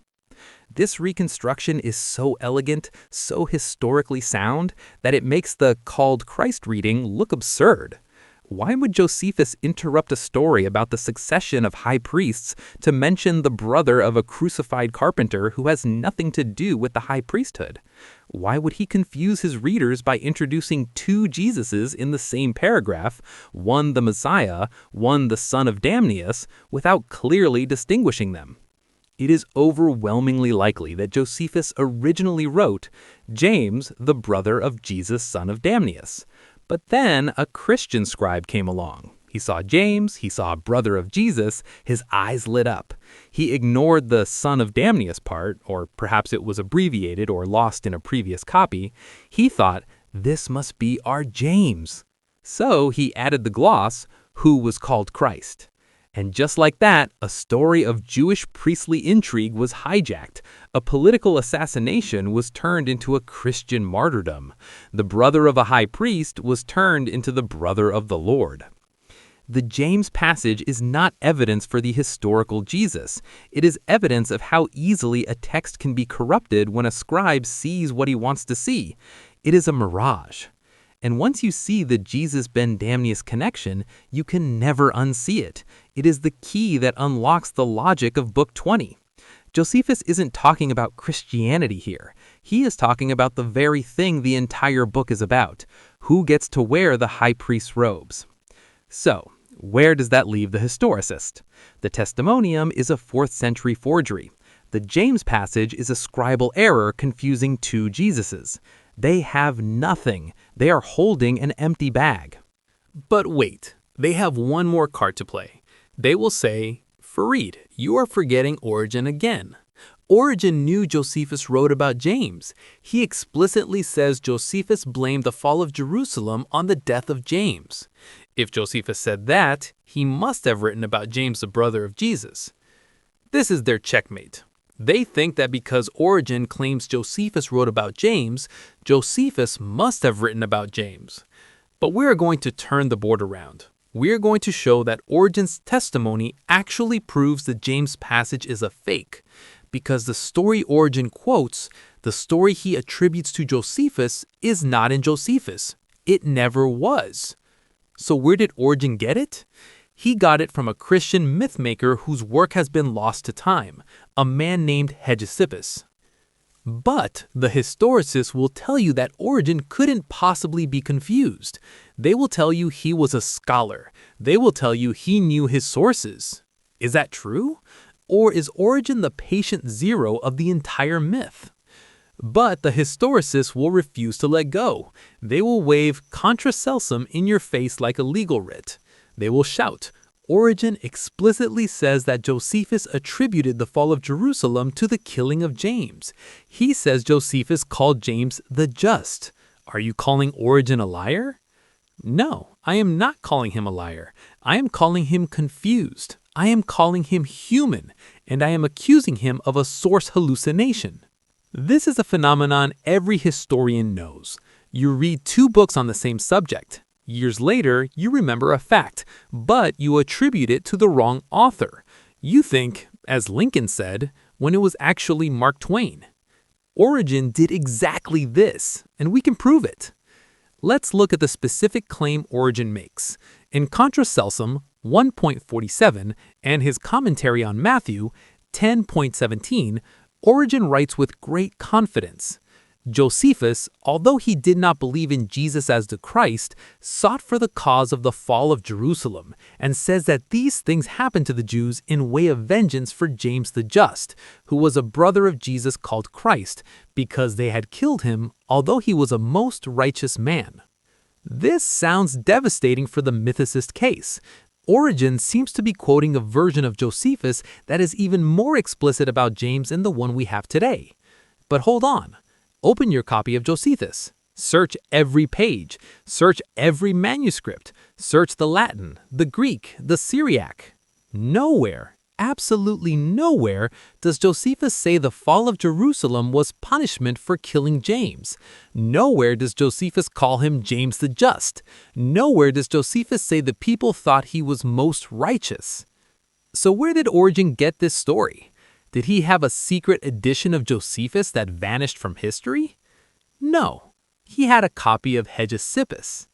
This reconstruction is so elegant, so historically sound, that it makes the called Christ reading look absurd. Why would Josephus interrupt a story about the succession of high priests to mention the brother of a crucified carpenter who has nothing to do with the high priesthood? Why would he confuse his readers by introducing two Jesuses in the same paragraph, one the Messiah, one the son of Damnius, without clearly distinguishing them? It is overwhelmingly likely that Josephus originally wrote, James, the brother of Jesus, son of Damnius. But then a Christian scribe came along. He saw James, he saw a brother of Jesus, his eyes lit up. He ignored the son of Damnius part, or perhaps it was abbreviated or lost in a previous copy. He thought, this must be our James. So he added the gloss, who was called Christ. And just like that, a story of Jewish priestly intrigue was hijacked. A political assassination was turned into a Christian martyrdom. The brother of a high priest was turned into the brother of the Lord. The James passage is not evidence for the historical Jesus. It is evidence of how easily a text can be corrupted when a scribe sees what he wants to see. It is a mirage. And once you see the Jesus ben Damnius connection, you can never unsee it. It is the key that unlocks the logic of Book 20. Josephus isn't talking about Christianity here. He is talking about the very thing the entire book is about: who gets to wear the high priest's robes. So, where does that leave the historicist? The Testimonium is a 4th century forgery. The James passage is a scribal error confusing two Jesuses. They have nothing. They are holding an empty bag. But wait, they have one more card to play. They will say, Farid, you are forgetting Origen again. Origen knew Josephus wrote about James. He explicitly says Josephus blamed the fall of Jerusalem on the death of James. If Josephus said that, he must have written about James, the brother of Jesus. This is their checkmate. They think that because Origen claims Josephus wrote about James, Josephus must have written about James. But we're going to turn the board around. We're going to show that Origen's testimony actually proves the James passage is a fake, because the story Origen quotes, the story he attributes to Josephus, is not in Josephus. It never was. So where did Origen get it? He got it from a Christian mythmaker whose work has been lost to time, a man named Hegesippus. But the historicists will tell you that Origen couldn't possibly be confused. They will tell you he was a scholar. They will tell you he knew his sources. Is that true? Or is Origen the patient zero of the entire myth? But the historicists will refuse to let go. They will wave contra celsum in your face like a legal writ. They will shout, Origen explicitly says that Josephus attributed the fall of Jerusalem to the killing of James. He says Josephus called James the just. Are you calling Origen a liar? No, I am not calling him a liar. I am calling him confused. I am calling him human, and I am accusing him of a source hallucination. This is a phenomenon every historian knows. You read two books on the same subject. Years later, you remember a fact, but you attribute it to the wrong author. You think, as Lincoln said, when it was actually Mark Twain. Origen did exactly this, and we can prove it. Let's look at the specific claim Origen makes. In Contra Celsum 1.47 and his commentary on Matthew 10.17, Origen writes with great confidence. Josephus, although he did not believe in Jesus as the Christ, sought for the cause of the fall of Jerusalem, and says that these things happened to the Jews in way of vengeance for James the Just, who was a brother of Jesus called Christ, because they had killed him, although he was a most righteous man. This sounds devastating for the mythicist case. Origen seems to be quoting a version of Josephus that is even more explicit about James than the one we have today. But hold on. Open your copy of Josephus. Search every page. Search every manuscript. Search the Latin, the Greek, the Syriac. Nowhere, absolutely nowhere, does Josephus say the fall of Jerusalem was punishment for killing James. Nowhere does Josephus call him James the Just. Nowhere does Josephus say the people thought he was most righteous. So where did Origen get this story? Did he have a secret edition of Josephus that vanished from history? No, he had a copy of Hegesippus.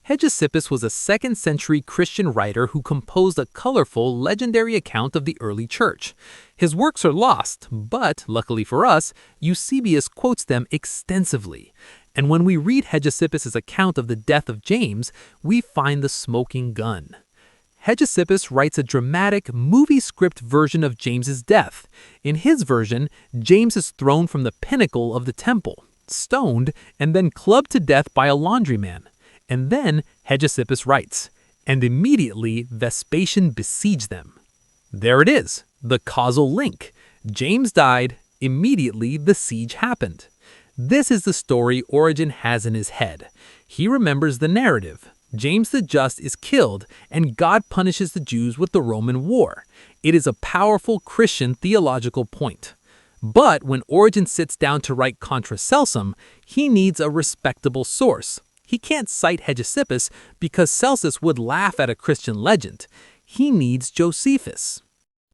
Hegesippus was a 2nd century Christian writer who composed a colorful, legendary account of the early church. His works are lost, but, luckily for us, Eusebius quotes them extensively. And when we read Hegesippus' account of the death of James, we find the smoking gun. Hegesippus writes a dramatic, movie script version of James's death. In his version, James is thrown from the pinnacle of the temple, stoned, and then clubbed to death by a laundryman. And then Hegesippus writes, and immediately Vespasian besieged them. There it is, the causal link. James died, immediately the siege happened. This is the story Origen has in his head. He remembers the narrative. James the Just is killed, and God punishes the Jews with the Roman war. It is a powerful Christian theological point. But when Origen sits down to write Contra Celsum, he needs a respectable source. He can't cite Hegesippus because Celsus would laugh at a Christian legend. He needs Josephus.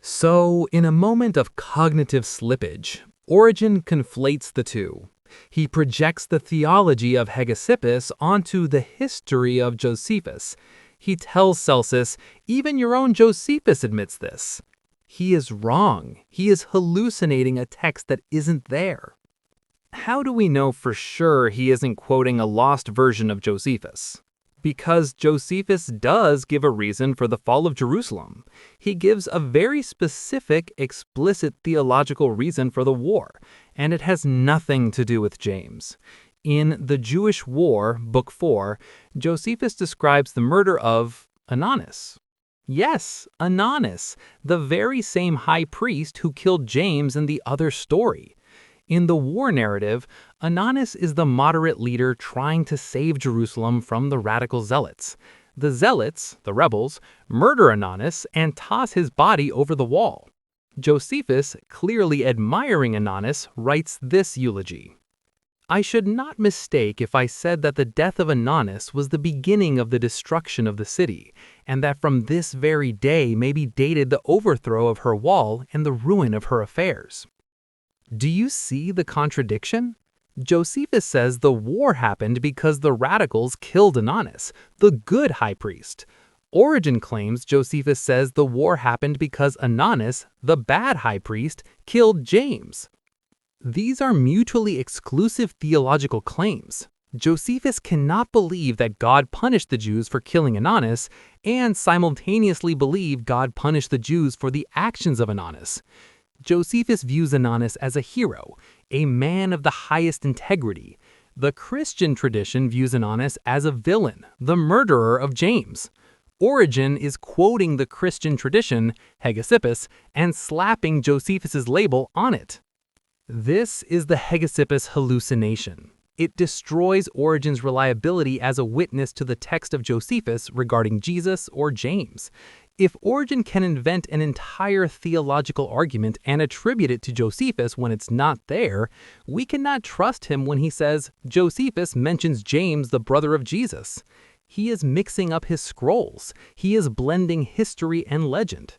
So, in a moment of cognitive slippage, Origen conflates the two. He projects the theology of Hegesippus onto the history of Josephus. He tells Celsus, even your own Josephus admits this. He is wrong. He is hallucinating a text that isn't there. How do we know for sure he isn't quoting a lost version of Josephus? Because Josephus does give a reason for the fall of Jerusalem. He gives a very specific, explicit theological reason for the war, and it has nothing to do with James. In The Jewish War, Book 4, Josephus describes the murder of Ananus. Yes, Ananus, the very same high priest who killed James in the other story. In the war narrative, Ananus is the moderate leader trying to save Jerusalem from the radical zealots. The zealots, the rebels, murder Ananus and toss his body over the wall. Josephus, clearly admiring Ananus, writes this eulogy. I should not mistake if I said that the death of Ananus was the beginning of the destruction of the city, and that from this very day may be dated the overthrow of her wall and the ruin of her affairs. Do you see the contradiction? Josephus says the war happened because the radicals killed Ananus, the good high priest. Origen claims Josephus says the war happened because Ananus, the bad high priest, killed James. These are mutually exclusive theological claims. Josephus cannot believe that God punished the Jews for killing Ananus and simultaneously believe God punished the Jews for the actions of Ananus. Josephus views Ananus as a hero, a man of the highest integrity. The Christian tradition views Ananus as a villain, the murderer of James. Origen is quoting the Christian tradition, Hegesippus, and slapping Josephus's label on it. This is the Hegesippus hallucination. It destroys Origen's reliability as a witness to the text of Josephus regarding Jesus or James. If Origen can invent an entire theological argument and attribute it to Josephus when it's not there, we cannot trust him when he says Josephus mentions James, the brother of Jesus. He is mixing up his scrolls. He is blending history and legend.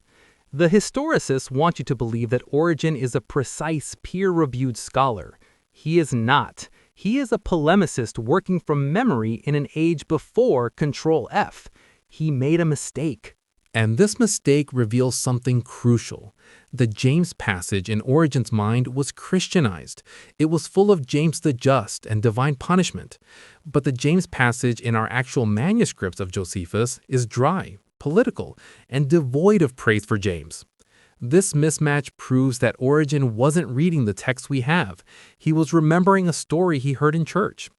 The historicists want you to believe that Origen is a precise, peer-reviewed scholar. He is not. He is a polemicist working from memory in an age before Control F. He made a mistake. And this mistake reveals something crucial. The James passage in Origen's mind was Christianized. It was full of James the just and divine punishment. But the James passage in our actual manuscripts of Josephus is dry, political, and devoid of praise for James. This mismatch proves that Origen wasn't reading the text we have. He was remembering a story he heard in church.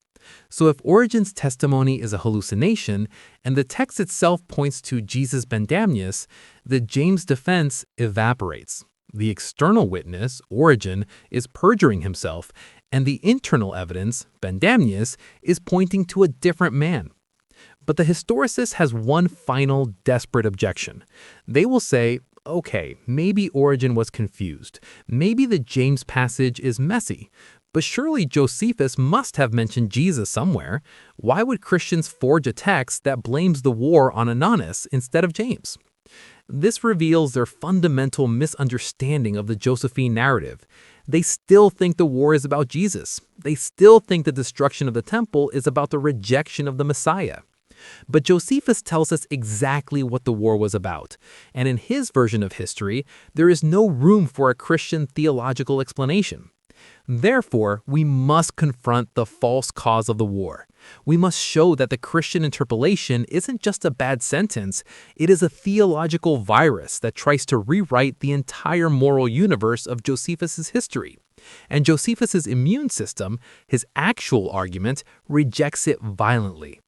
So if Origen's testimony is a hallucination and the text itself points to Jesus ben Damnius, the James defense evaporates. The external witness, Origen, is perjuring himself, and the internal evidence, ben Damnius, is pointing to a different man. But the historicist has one final desperate objection. They will say, okay, maybe Origen was confused. Maybe the James passage is messy. But surely Josephus must have mentioned Jesus somewhere. Why would Christians forge a text that blames the war on Ananus instead of James? This reveals their fundamental misunderstanding of the Josephine narrative. They still think the war is about Jesus. They still think the destruction of the temple is about the rejection of the Messiah. But Josephus tells us exactly what the war was about, and in his version of history, there is no room for a Christian theological explanation. Therefore, we must confront the false cause of the war. We must show that the Christian interpolation isn't just a bad sentence, it is a theological virus that tries to rewrite the entire moral universe of Josephus's history. And Josephus's immune system, his actual argument, rejects it violently.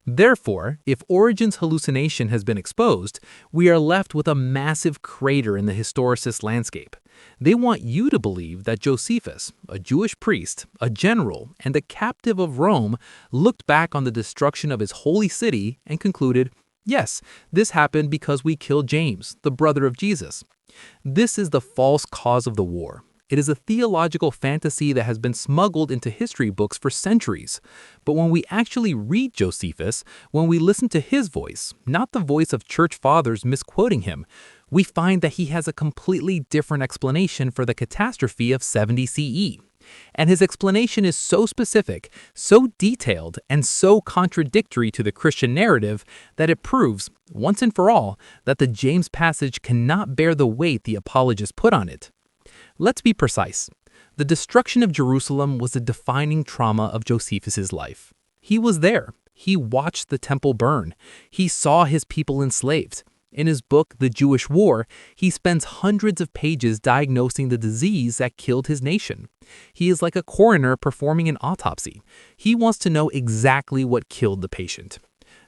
Therefore, if Origen's hallucination has been exposed, we are left with a massive crater in the historicist landscape. They want you to believe that Josephus, a Jewish priest, a general, and a captive of Rome, looked back on the destruction of his holy city and concluded, yes, this happened because we killed James, the brother of Jesus. This is the false cause of the war. It is a theological fantasy that has been smuggled into history books for centuries. But when we actually read Josephus, when we listen to his voice, not the voice of church fathers misquoting him, we find that he has a completely different explanation for the catastrophe of 70 CE. And his explanation is so specific, so detailed, and so contradictory to the Christian narrative that it proves, once and for all, that the James passage cannot bear the weight the apologists put on it. Let's be precise. The destruction of Jerusalem was a defining trauma of Josephus's life. He was there. He watched the temple burn. He saw his people enslaved. In his book, The Jewish War, he spends hundreds of pages diagnosing the disease that killed his nation. He is like a coroner performing an autopsy. He wants to know exactly what killed the patient.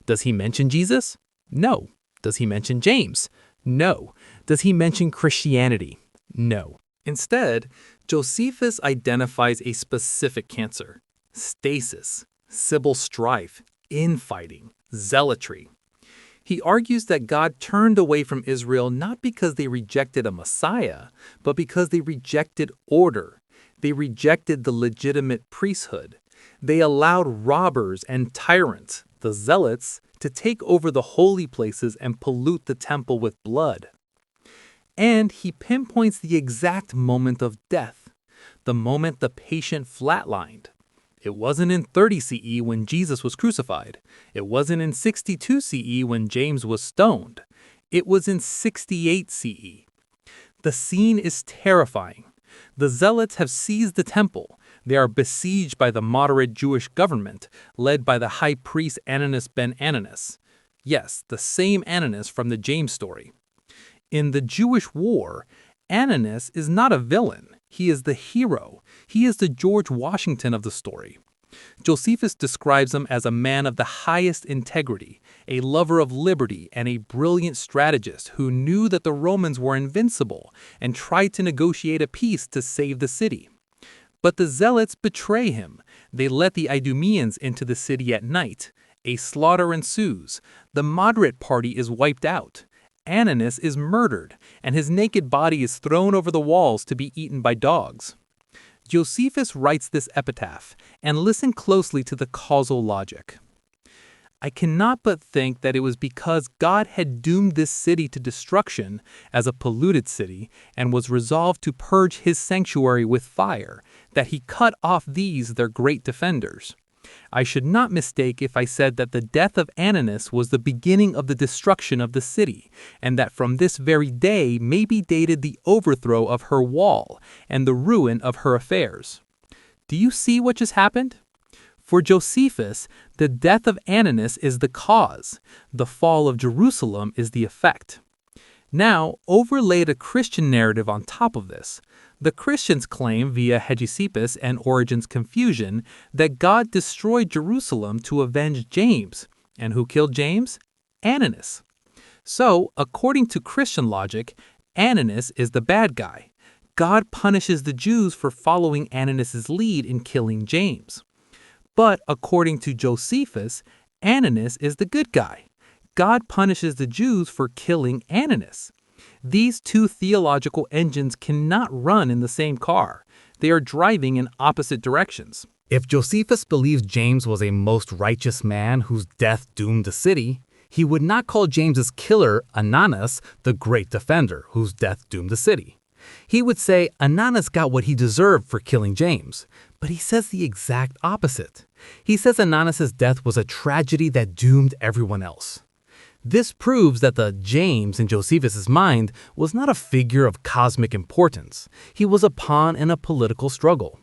Does he mention Jesus? No. Does he mention James? No. Does he mention Christianity? No. Instead, Josephus identifies a specific cancer: stasis, civil strife, infighting, zealotry. He argues that God turned away from Israel not because they rejected a Messiah, but because they rejected order. They rejected the legitimate priesthood. They allowed robbers and tyrants, the zealots, to take over the holy places and pollute the temple with blood. And he pinpoints the exact moment of death, the moment the patient flatlined. It wasn't in 30 CE when Jesus was crucified. It wasn't in 62 CE when James was stoned. It was in 68 CE. The scene is terrifying. The zealots have seized the temple. They are besieged by the moderate Jewish government, led by the high priest Ananus ben Ananus. Yes, the same Ananus from the James story. In the Jewish war, Ananus is not a villain. He is the hero. He is the George Washington of the story. Josephus describes him as a man of the highest integrity, a lover of liberty, and a brilliant strategist who knew that the Romans were invincible and tried to negotiate a peace to save the city. But the zealots betray him. They let the Idumeans into the city at night. A slaughter ensues. The moderate party is wiped out. Ananus is murdered, and his naked body is thrown over the walls to be eaten by dogs. Josephus writes this epitaph, and listen closely to the causal logic. I cannot but think that it was because God had doomed this city to destruction as a polluted city and was resolved to purge his sanctuary with fire, that he cut off these their great defenders. I should not mistake if I said that the death of Ananus was the beginning of the destruction of the city, and that from this very day may be dated the overthrow of her wall and the ruin of her affairs. Do you see what just happened? For Josephus, the death of Ananus is the cause. The fall of Jerusalem is the effect. Now, overlay a Christian narrative on top of this. The Christians claim via Eusebius and Origen's confusion that God destroyed Jerusalem to avenge James. And who killed James? Ananus. So, according to Christian logic, Ananus is the bad guy. God punishes the Jews for following Ananus' lead in killing James. But according to Josephus, Ananus is the good guy. God punishes the Jews for killing Ananus. These two theological engines cannot run in the same car. They are driving in opposite directions. If Josephus believes James was a most righteous man whose death doomed the city, he would not call James's killer, Ananus, the great defender whose death doomed the city. He would say Ananus got what he deserved for killing James, but he says the exact opposite. He says Ananus' death was a tragedy that doomed everyone else. This proves that the James in Josephus' mind was not a figure of cosmic importance. He was a pawn in a political struggle.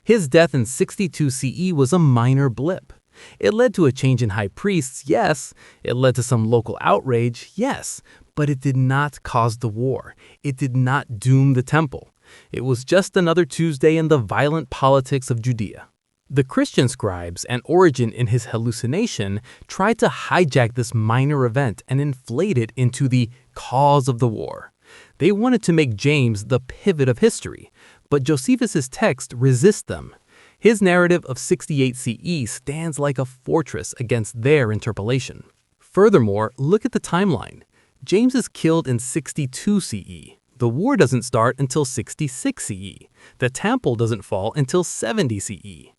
His death in 62 CE was a minor blip. It led to a change in high priests, yes. It led to some local outrage, yes. But it did not cause the war. It did not doom the temple. It was just another Tuesday in the violent politics of Judea. The Christian scribes and Origen in his hallucination tried to hijack this minor event and inflate it into the cause of the war. They wanted to make James the pivot of history, but Josephus' text resists them. His narrative of 68 CE stands like a fortress against their interpolation. Furthermore, look at the timeline. James is killed in 62 CE. The war doesn't start until 66 CE. The temple doesn't fall until 70 CE.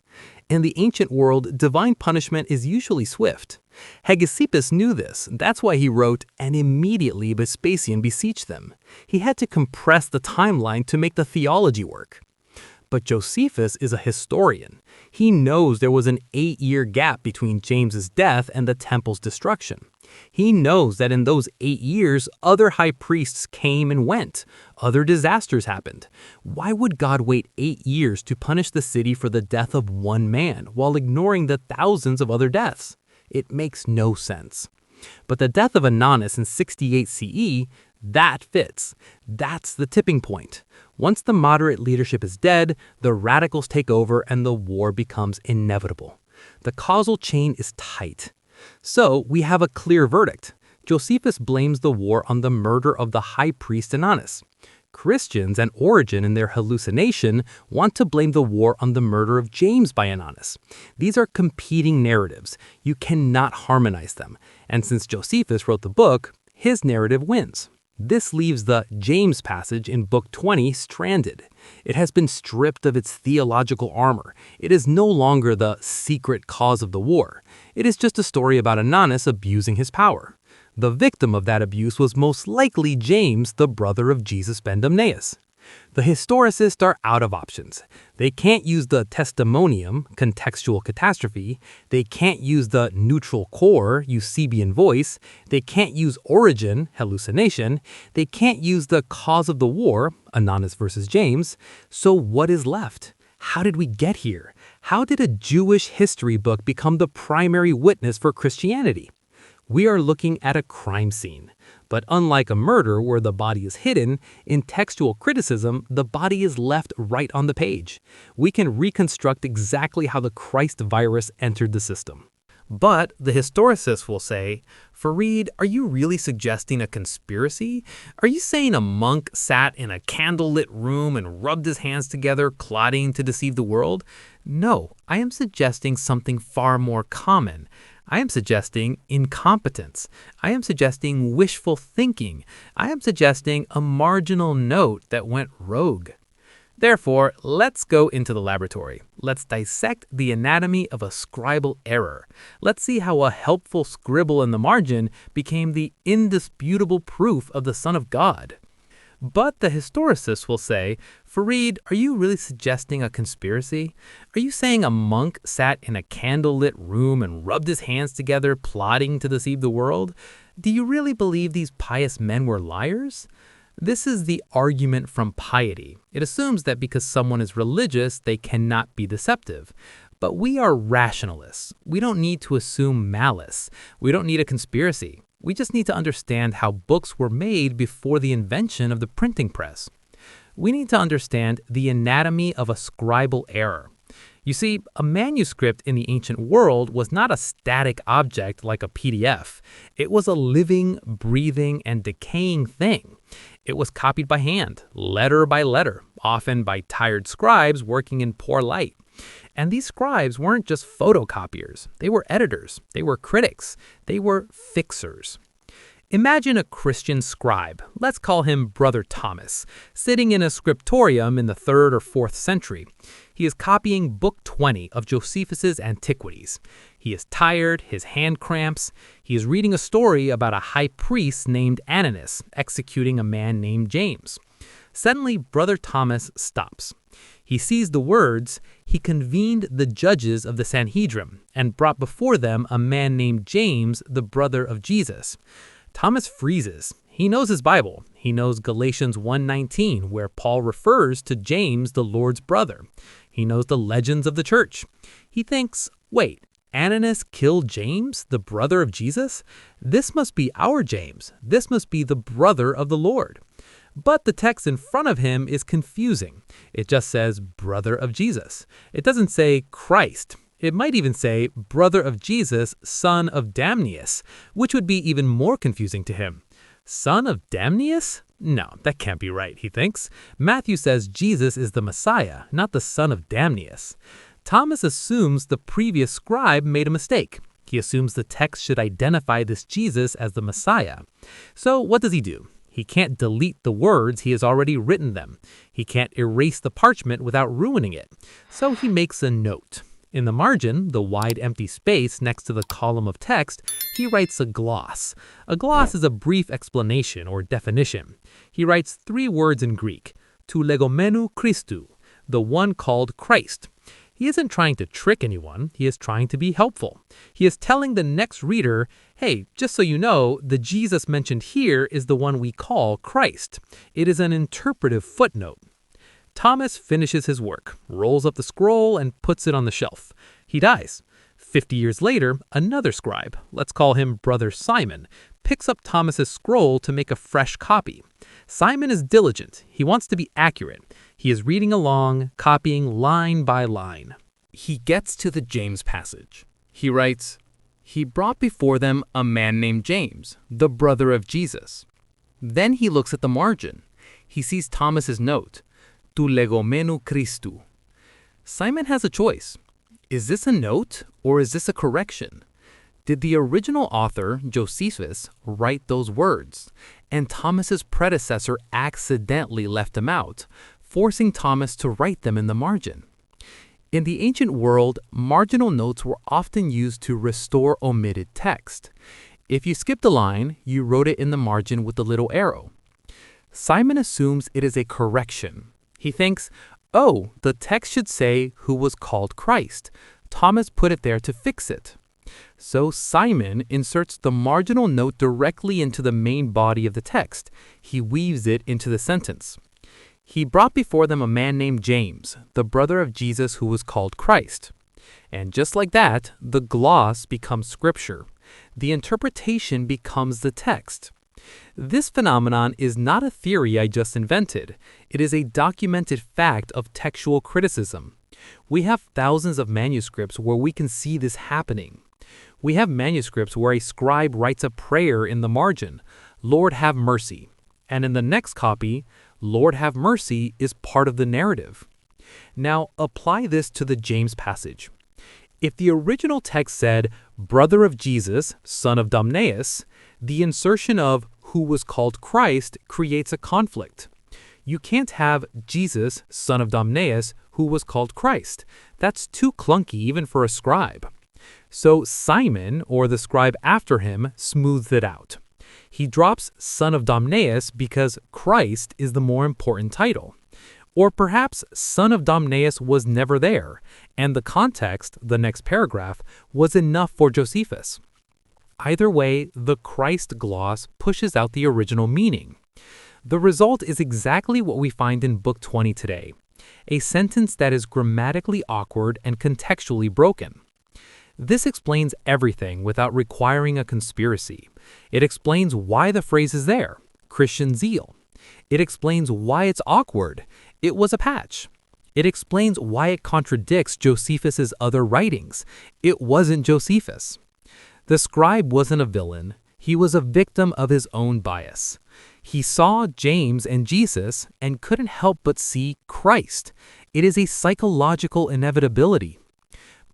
In the ancient world, divine punishment is usually swift. Eusebius knew this. That's why he wrote, "And immediately Vespasian besieged them." He had to compress the timeline to make the theology work. But Josephus is a historian. He knows there was an 8-year gap between James's death and the temple's destruction. He knows that in those 8 years, other high priests came and went. Other disasters happened. Why would God wait 8 years to punish the city for the death of one man while ignoring the thousands of other deaths? It makes no sense. But the death of Ananus in 68 CE, that fits. That's the tipping point. Once the moderate leadership is dead, the radicals take over and the war becomes inevitable. The causal chain is tight. So we have a clear verdict. Josephus blames the war on the murder of the high priest Ananus. Christians and Origen in their hallucination want to blame the war on the murder of James by Ananus. These are competing narratives. You cannot harmonize them. And since Josephus wrote the book, his narrative wins. This leaves the James passage in Book 20 stranded. It has been stripped of its theological armor. It is no longer the secret cause of the war. It is just a story about Ananus abusing his power. The victim of that abuse was most likely James, the brother of Jesus ben Damnaeus. The historicists are out of options. They can't use the Testimonium, Contextual Catastrophe. They can't use the neutral core, Eusebian voice. They can't use Origen, hallucination. They can't use the cause of the war, Ananus versus James. So what is left? How did we get here? How did a Jewish history book become the primary witness for Christianity? We are looking at a crime scene. But unlike a murder where the body is hidden, in textual criticism, the body is left right on the page. We can reconstruct exactly how the Christ virus entered the system. But the historicists will say, Fareed, are you really suggesting a conspiracy? Are you saying a monk sat in a candlelit room and rubbed his hands together, plotting to deceive the world? No, I am suggesting something far more common. I am suggesting incompetence. I am suggesting wishful thinking. I am suggesting a marginal note that went rogue. Therefore, let's go into the laboratory. Let's dissect the anatomy of a scribal error. Let's see how a helpful scribble in the margin became the indisputable proof of the Son of God. But the historicists will say, Fareed, are you really suggesting a conspiracy? Are you saying a monk sat in a candlelit room and rubbed his hands together, plotting to deceive the world? Do you really believe these pious men were liars? This is the argument from piety. It assumes that because someone is religious, they cannot be deceptive. But we are rationalists. We don't need to assume malice. We don't need a conspiracy. We just need to understand how books were made before the invention of the printing press. We need to understand the anatomy of a scribal error. You see, a manuscript in the ancient world was not a static object like a PDF. It was a living, breathing, and decaying thing. It was copied by hand, letter by letter, often by tired scribes working in poor light. And these scribes weren't just photocopiers. They were editors. They were critics. They were fixers. Imagine a Christian scribe, let's call him Brother Thomas, sitting in a scriptorium in the 3rd or 4th century. He is copying Book 20 of Josephus's Antiquities. He is tired, his hand cramps. He is reading a story about a high priest named Ananus executing a man named James. Suddenly, Brother Thomas stops. He sees the words, he convened the judges of the Sanhedrin and brought before them a man named James, the brother of Jesus. Thomas freezes. He knows his Bible. He knows Galatians 1:19, where Paul refers to James, the Lord's brother. He knows the legends of the church. He thinks, wait, Ananus killed James, the brother of Jesus? This must be our James. This must be the brother of the Lord. But the text in front of him is confusing. It just says brother of Jesus. It doesn't say Christ. It might even say brother of Jesus, son of Damnaeus, which would be even more confusing to him. Son of Damnaeus? No, that can't be right, he thinks. Matthew says Jesus is the Messiah, not the son of Damnaeus. Thomas assumes the previous scribe made a mistake. He assumes the text should identify this Jesus as the Messiah. So what does he do? He can't delete the words, he has already written them. He can't erase the parchment without ruining it. So he makes a note. In the margin, the wide empty space next to the column of text, he writes a gloss. A gloss is a brief explanation or definition. He writes 3 words in Greek, to legomenu Christou, the one called Christ. He isn't trying to trick anyone, he is trying to be helpful. He is telling the next reader, hey, just so you know, the Jesus mentioned here is the one we call Christ. It is an interpretive footnote. Thomas finishes his work, rolls up the scroll, and puts it on the shelf. He dies. 50 years later, another scribe, let's call him Brother Simon, picks up Thomas's scroll to make a fresh copy. Simon is diligent. He wants to be accurate. He is reading along, copying line by line. He gets to the James passage. He writes, he brought before them a man named James, the brother of Jesus. Then he looks at the margin. He sees Thomas's note, tu legomenu Christu. Simon has a choice. Is this a note or is this a correction? Did the original author, Josephus, write those words, and Thomas's predecessor accidentally left them out, forcing Thomas to write them in the margin? In the ancient world, marginal notes were often used to restore omitted text. If you skipped a line, you wrote it in the margin with the little arrow. Simon assumes it is a correction. He thinks, oh, the text should say who was called Christ. Thomas put it there to fix it. So Simon inserts the marginal note directly into the main body of the text. He weaves it into the sentence. He brought before them a man named James, the brother of Jesus who was called Christ. And just like that, the gloss becomes scripture. The interpretation becomes the text. This phenomenon is not a theory I just invented. It is a documented fact of textual criticism. We have thousands of manuscripts where we can see this happening. We have manuscripts where a scribe writes a prayer in the margin, Lord have mercy. And in the next copy, Lord have mercy is part of the narrative. Now, apply this to the James passage. If the original text said, brother of Jesus, son of Damnaeus, the insertion of who was called Christ creates a conflict. You can't have Jesus, son of Damnaeus, who was called Christ. That's too clunky even for a scribe. So Simon, or the scribe after him, smooths it out. He drops son of Damnaeus because Christ is the more important title. Or perhaps son of Damnaeus was never there, and the context, the next paragraph, was enough for Josephus. Either way, the Christ gloss pushes out the original meaning. The result is exactly what we find in Book 20 today, a sentence that is grammatically awkward and contextually broken. This explains everything without requiring a conspiracy. It explains why the phrase is there, Christian zeal. It explains why it's awkward. It was a patch. It explains why it contradicts Josephus's other writings. It wasn't Josephus. The scribe wasn't a villain. He was a victim of his own bias. He saw James and Jesus and couldn't help but see Christ. It is a psychological inevitability.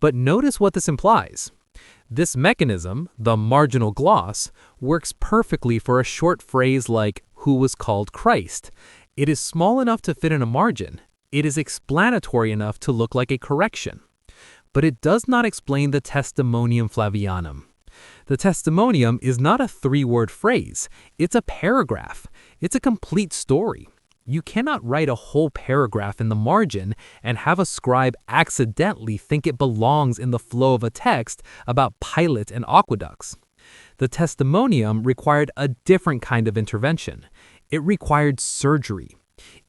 But notice what this implies. This mechanism, the marginal gloss, works perfectly for a short phrase like who was called Christ. It is small enough to fit in a margin. It is explanatory enough to look like a correction. But it does not explain the Testimonium Flavianum. The testimonium is not a three-word phrase. It's a paragraph. It's a complete story. You cannot write a whole paragraph in the margin and have a scribe accidentally think it belongs in the flow of a text about Pilate and aqueducts. The testimonium required a different kind of intervention. It required surgery.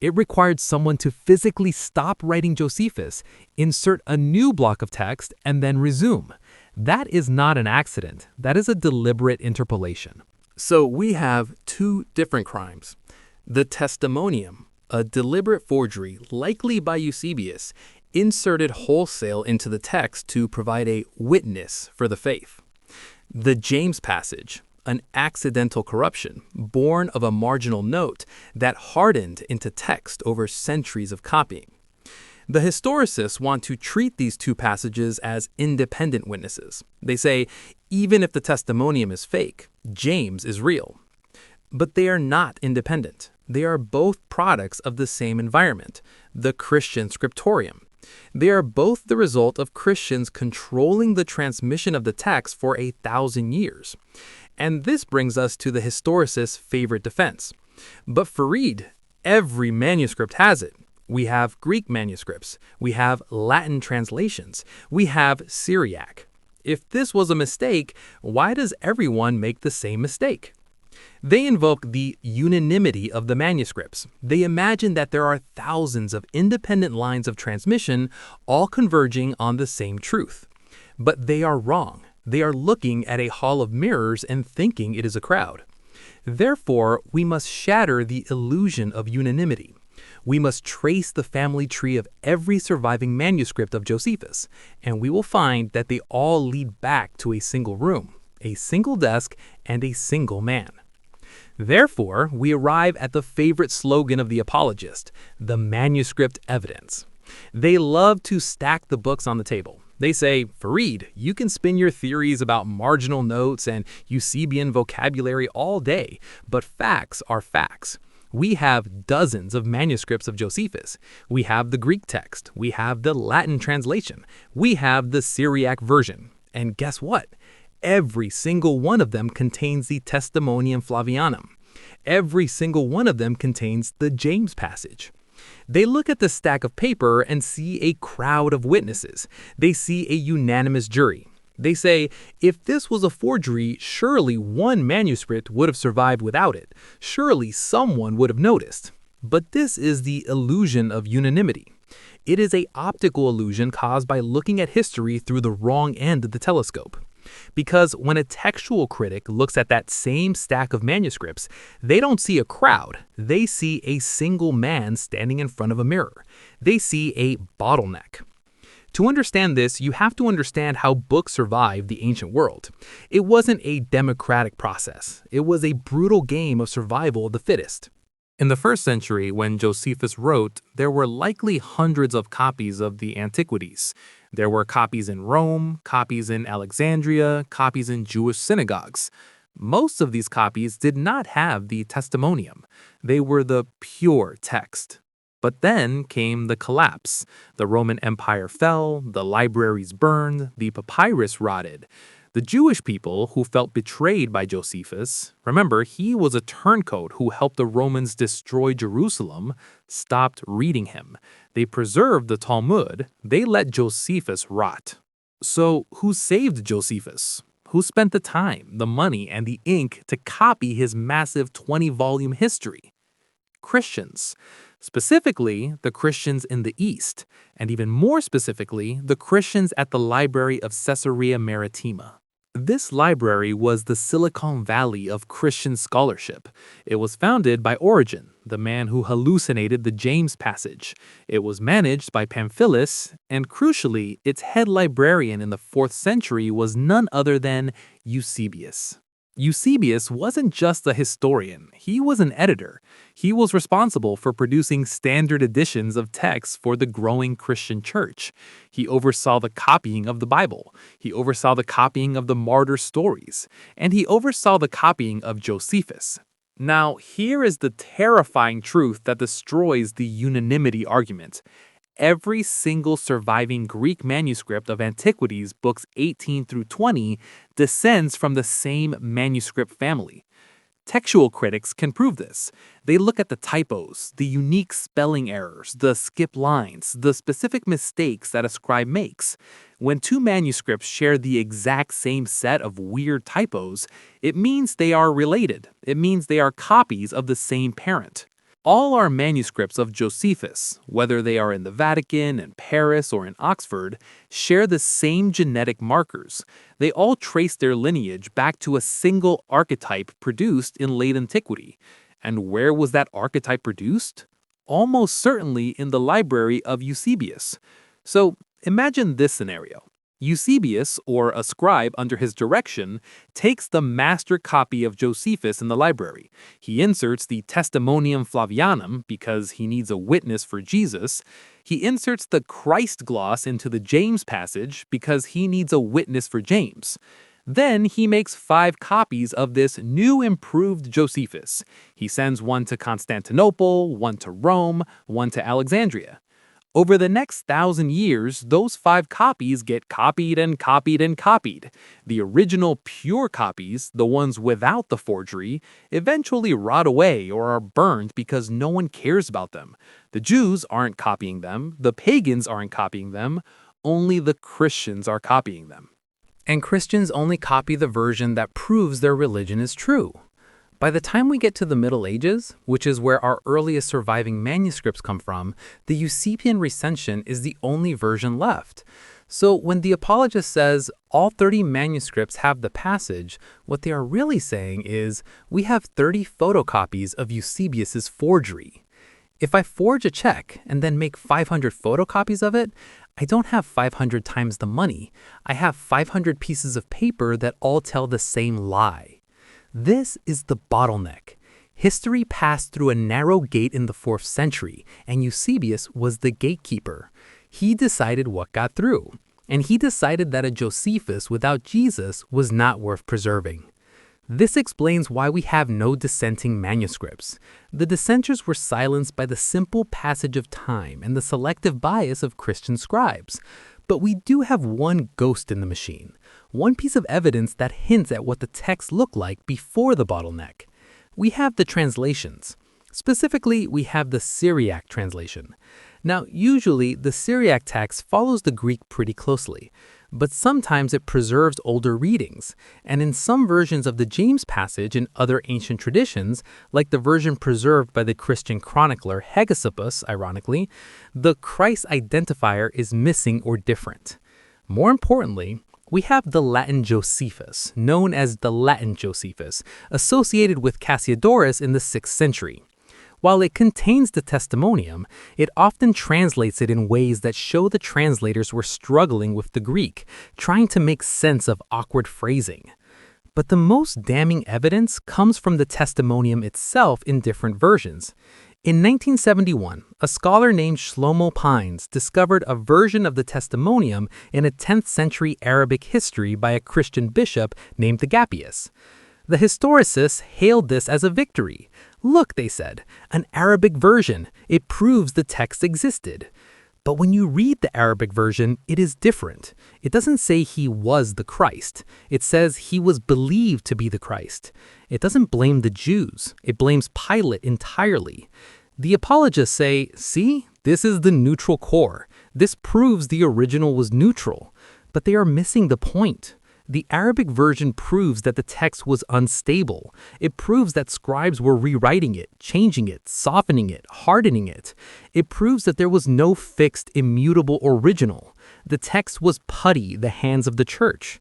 It required someone to physically stop writing Josephus, insert a new block of text, and then resume. That is not an accident. That is a deliberate interpolation. So we have two different crimes. The testimonium, a deliberate forgery, likely by Eusebius, inserted wholesale into the text to provide a witness for the faith. The James passage, an accidental corruption, born of a marginal note that hardened into text over centuries of copying. The historicists want to treat these two passages as independent witnesses. They say, even if the testimonium is fake, James is real. But they are not independent. They are both products of the same environment, the Christian scriptorium. They are both the result of Christians controlling the transmission of the text for 1,000 years. And this brings us to the historicist's favorite defense. But Farid, every manuscript has it. We have Greek manuscripts. We have Latin translations. We have Syriac. If this was a mistake, why does everyone make the same mistake? They invoke the unanimity of the manuscripts. They imagine that there are thousands of independent lines of transmission, all converging on the same truth. But they are wrong. They are looking at a hall of mirrors and thinking it is a crowd. Therefore, we must shatter the illusion of unanimity. We must trace the family tree of every surviving manuscript of Josephus, and we will find that they all lead back to a single room, a single desk, and a single man. Therefore, we arrive at the favorite slogan of the apologist, the manuscript evidence. They love to stack the books on the table. They say, Fareed, you can spin your theories about marginal notes and Eusebian vocabulary all day, but facts are facts. We have dozens of manuscripts of Josephus. We have the Greek text. We have the Latin translation. We have the Syriac version. And guess what? Every single one of them contains the Testimonium Flavianum. Every single one of them contains the James passage. They look at the stack of paper and see a crowd of witnesses. They see a unanimous jury. They say, if this was a forgery, surely one manuscript would have survived without it. Surely someone would have noticed. But this is the illusion of unanimity. It is an optical illusion caused by looking at history through the wrong end of the telescope. Because when a textual critic looks at that same stack of manuscripts, they don't see a crowd. They see a single man standing in front of a mirror. They see a bottleneck. To understand this, you have to understand how books survived the ancient world. It wasn't a democratic process. It was a brutal game of survival of the fittest. In the 1st century, when Josephus wrote, there were likely hundreds of copies of the Antiquities. There were copies in Rome, copies in Alexandria, copies in Jewish synagogues. Most of these copies did not have the testimonium. They were the pure text. But then came the collapse. The Roman Empire fell, the libraries burned, the papyrus rotted. The Jewish people who felt betrayed by Josephus, remember, he was a turncoat who helped the Romans destroy Jerusalem, stopped reading him. They preserved the Talmud. They let Josephus rot. So who saved Josephus? Who spent the time, the money, and the ink to copy his massive 20-volume history? Christians. Specifically, the Christians in the East, and even more specifically, the Christians at the Library of Caesarea Maritima. This library was the Silicon Valley of Christian scholarship. It was founded by Origen, the man who hallucinated the James passage. It was managed by Pamphilus, and crucially, its head librarian in the 4th century was none other than Eusebius. Eusebius wasn't just a historian, he was an editor. He was responsible for producing standard editions of texts for the growing Christian church. He oversaw the copying of the Bible. He oversaw the copying of the martyr stories. And he oversaw the copying of Josephus. Now, here is the terrifying truth that destroys the unanimity argument. Every single surviving Greek manuscript of Antiquities, books 18 through 20, descends from the same manuscript family. Textual critics can prove this. They look at the typos, the unique spelling errors, the skip lines, the specific mistakes that a scribe makes. When two manuscripts share the exact same set of weird typos, it means they are related. It means they are copies of the same parent. All our manuscripts of Josephus, whether they are in the Vatican, in Paris, or in Oxford, share the same genetic markers. They all trace their lineage back to a single archetype produced in late antiquity. And where was that archetype produced? Almost certainly in the library of Eusebius. So imagine this scenario. Eusebius, or a scribe under his direction, takes the master copy of Josephus in the library. He inserts the Testimonium Flavianum because he needs a witness for Jesus. He inserts the Christ gloss into the James passage because he needs a witness for James. Then he makes 5 copies of this new improved Josephus. He sends one to Constantinople, one to Rome, one to Alexandria. Over the next 1,000 years, those 5 copies get copied and copied and copied. The original pure copies, the ones without the forgery, eventually rot away or are burned because no one cares about them. The Jews aren't copying them, the pagans aren't copying them, only the Christians are copying them. And Christians only copy the version that proves their religion is true. By the time we get to the Middle Ages, which is where our earliest surviving manuscripts come from, the Eusebian recension is the only version left. So when the apologist says all 30 manuscripts have the passage, what they are really saying is we have 30 photocopies of Eusebius's forgery. If I forge a check and then make 500 photocopies of it, I don't have 500 times the money. I have 500 pieces of paper that all tell the same lie. This is the bottleneck. History passed through a narrow gate in the 4th century, and Eusebius was the gatekeeper. He decided what got through, and he decided that a Josephus without Jesus was not worth preserving. This explains why we have no dissenting manuscripts. The dissenters were silenced by the simple passage of time and the selective bias of Christian scribes. But we do have one ghost in the machine, one piece of evidence that hints at what the text looked like before the bottleneck. We have the translations. Specifically, we have the Syriac translation. Now, usually, the Syriac text follows the Greek pretty closely, but sometimes it preserves older readings, and in some versions of the James passage in other ancient traditions, like the version preserved by the Christian chronicler Hegesippus, ironically, the Christ identifier is missing or different. More importantly, we have the Latin Josephus, known as the Latin Josephus, associated with Cassiodorus in the 6th century. While it contains the Testimonium, it often translates it in ways that show the translators were struggling with the Greek, trying to make sense of awkward phrasing. But the most damning evidence comes from the Testimonium itself in different versions. In 1971, a scholar named Shlomo Pines discovered a version of the Testimonium in a 10th century Arabic history by a Christian bishop named Agapius. The historicists hailed this as a victory. Look, they said, an Arabic version. It proves the text existed. But when you read the Arabic version, it is different. It doesn't say he was the Christ. It says he was believed to be the Christ. It doesn't blame the Jews. It blames Pilate entirely. The apologists say, see, this is the neutral core. This proves the original was neutral. But they are missing the point. The Arabic version proves that the text was unstable. It proves that scribes were rewriting it, changing it, softening it, hardening it. It proves that there was no fixed, immutable original. The text was putty, the hands of the church.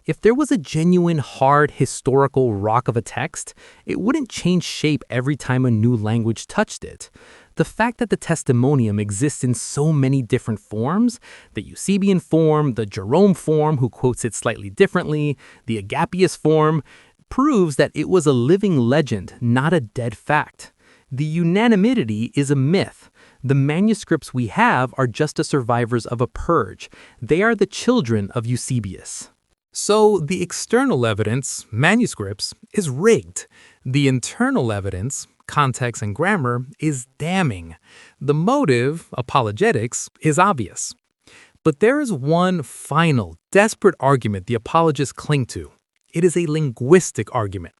If there was a genuine, hard, historical rock of a text, it wouldn't change shape every time a new language touched it. The fact that the Testimonium exists in so many different forms, the Eusebian form, the Jerome form, who quotes it slightly differently, the Agapius form, proves that it was a living legend, not a dead fact. The unanimity is a myth. The manuscripts we have are just the survivors of a purge. They are the children of Eusebius. So the external evidence, manuscripts, is rigged. The internal evidence, context and grammar, is damning. The motive, apologetics, is obvious. But there is one final, desperate argument the apologists cling to. It is a linguistic argument.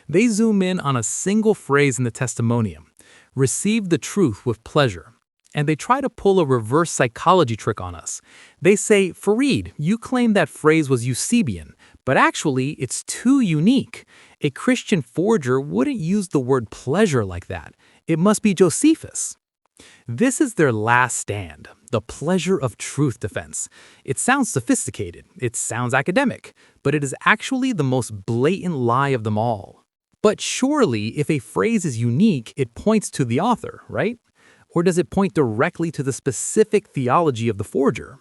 They zoom in on a single phrase in the Testimonium, receive the truth with pleasure. And they try to pull a reverse psychology trick on us. They say, Fareed, you claim that phrase was Eusebian, but actually it's too unique. A Christian forger wouldn't use the word pleasure like that. It must be Josephus. This is their last stand, the pleasure of truth defense. It sounds sophisticated, it sounds academic, but it is actually the most blatant lie of them all. But surely, if a phrase is unique, it points to the author, right? Or does it point directly to the specific theology of the forger?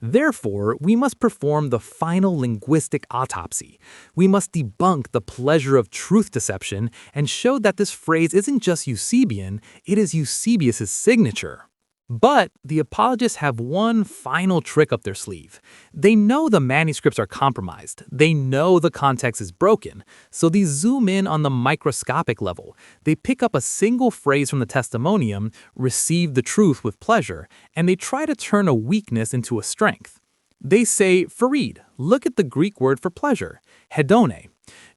Therefore, we must perform the final linguistic autopsy. We must debunk the pleasure of truth deception and show that this phrase isn't just Eusebian, it is Eusebius' signature. But the apologists have one final trick up their sleeve. They know the manuscripts are compromised. They know the context is broken. So they zoom in on the microscopic level. They pick up a single phrase from the Testimonium, receive the truth with pleasure, and they try to turn a weakness into a strength. They say, Fareed, look at the Greek word for pleasure, hedone.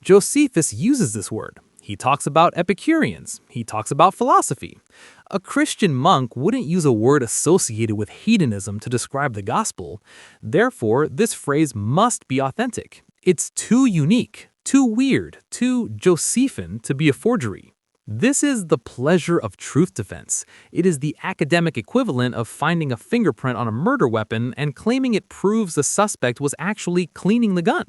Josephus uses this word. He talks about Epicureans. He talks about philosophy. A Christian monk wouldn't use a word associated with hedonism to describe the gospel. Therefore, this phrase must be authentic. It's too unique, too weird, too Josephan to be a forgery. This is the pleasure of truth defense. It is the academic equivalent of finding a fingerprint on a murder weapon and claiming it proves the suspect was actually cleaning the gun.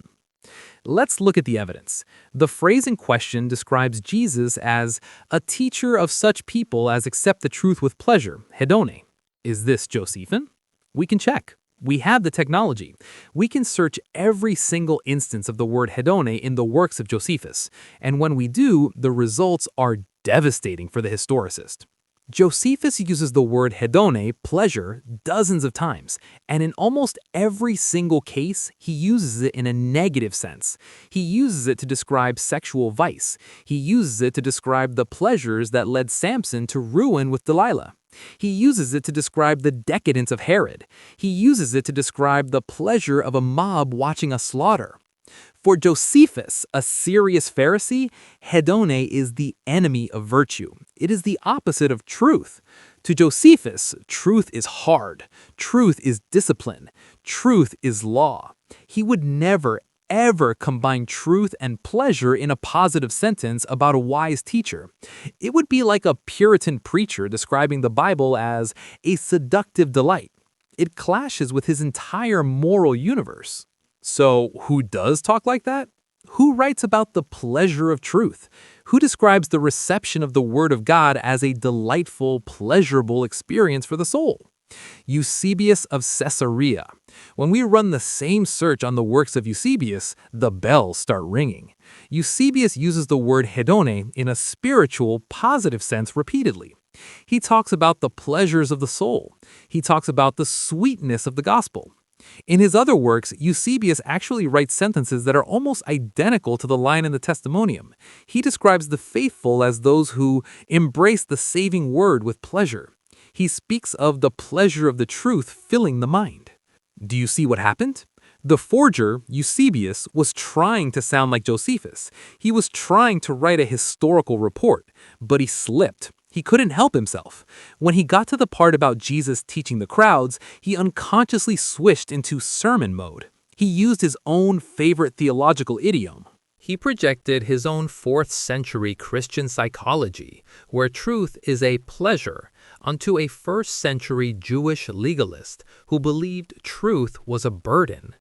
Let's look at the evidence. The phrase in question describes Jesus as a teacher of such people as accept the truth with pleasure, hedone. Is this Josephan? We can check. We have the technology. We can search every single instance of the word hedone in the works of Josephus, and when we do, the results are devastating for the historicist. Josephus uses the word hedone, pleasure, dozens of times, and in almost every single case, he uses it in a negative sense. He uses it to describe sexual vice. He uses it to describe the pleasures that led Samson to ruin with Delilah. He uses it to describe the decadence of Herod. He uses it to describe the pleasure of a mob watching a slaughter. For Josephus, a serious Pharisee, hedone is the enemy of virtue. It is the opposite of truth. To Josephus, truth is hard. Truth is discipline. Truth is law. He would never, ever combine truth and pleasure in a positive sentence about a wise teacher. It would be like a Puritan preacher describing the Bible as a seductive delight. It clashes with his entire moral universe. So, who does talk like that? Who writes about the pleasure of truth? Who describes the reception of the Word of God as a delightful, pleasurable experience for the soul? Eusebius of Caesarea. When we run the same search on the works of Eusebius, the bells start ringing. Eusebius uses the word hedone in a spiritual, positive sense repeatedly. He talks about the pleasures of the soul. He talks about the sweetness of the gospel. In his other works, Eusebius actually writes sentences that are almost identical to the line in the Testimonium. He describes the faithful as those who embrace the saving word with pleasure. He speaks of the pleasure of the truth filling the mind. Do you see what happened? The forger, Eusebius, was trying to sound like Josephus. He was trying to write a historical report, but he slipped. He couldn't help himself. When he got to the part about Jesus teaching the crowds, he unconsciously switched into sermon mode. He used his own favorite theological idiom. He projected his own 4th century Christian psychology, where truth is a pleasure, onto a 1st century Jewish legalist who believed truth was a burden.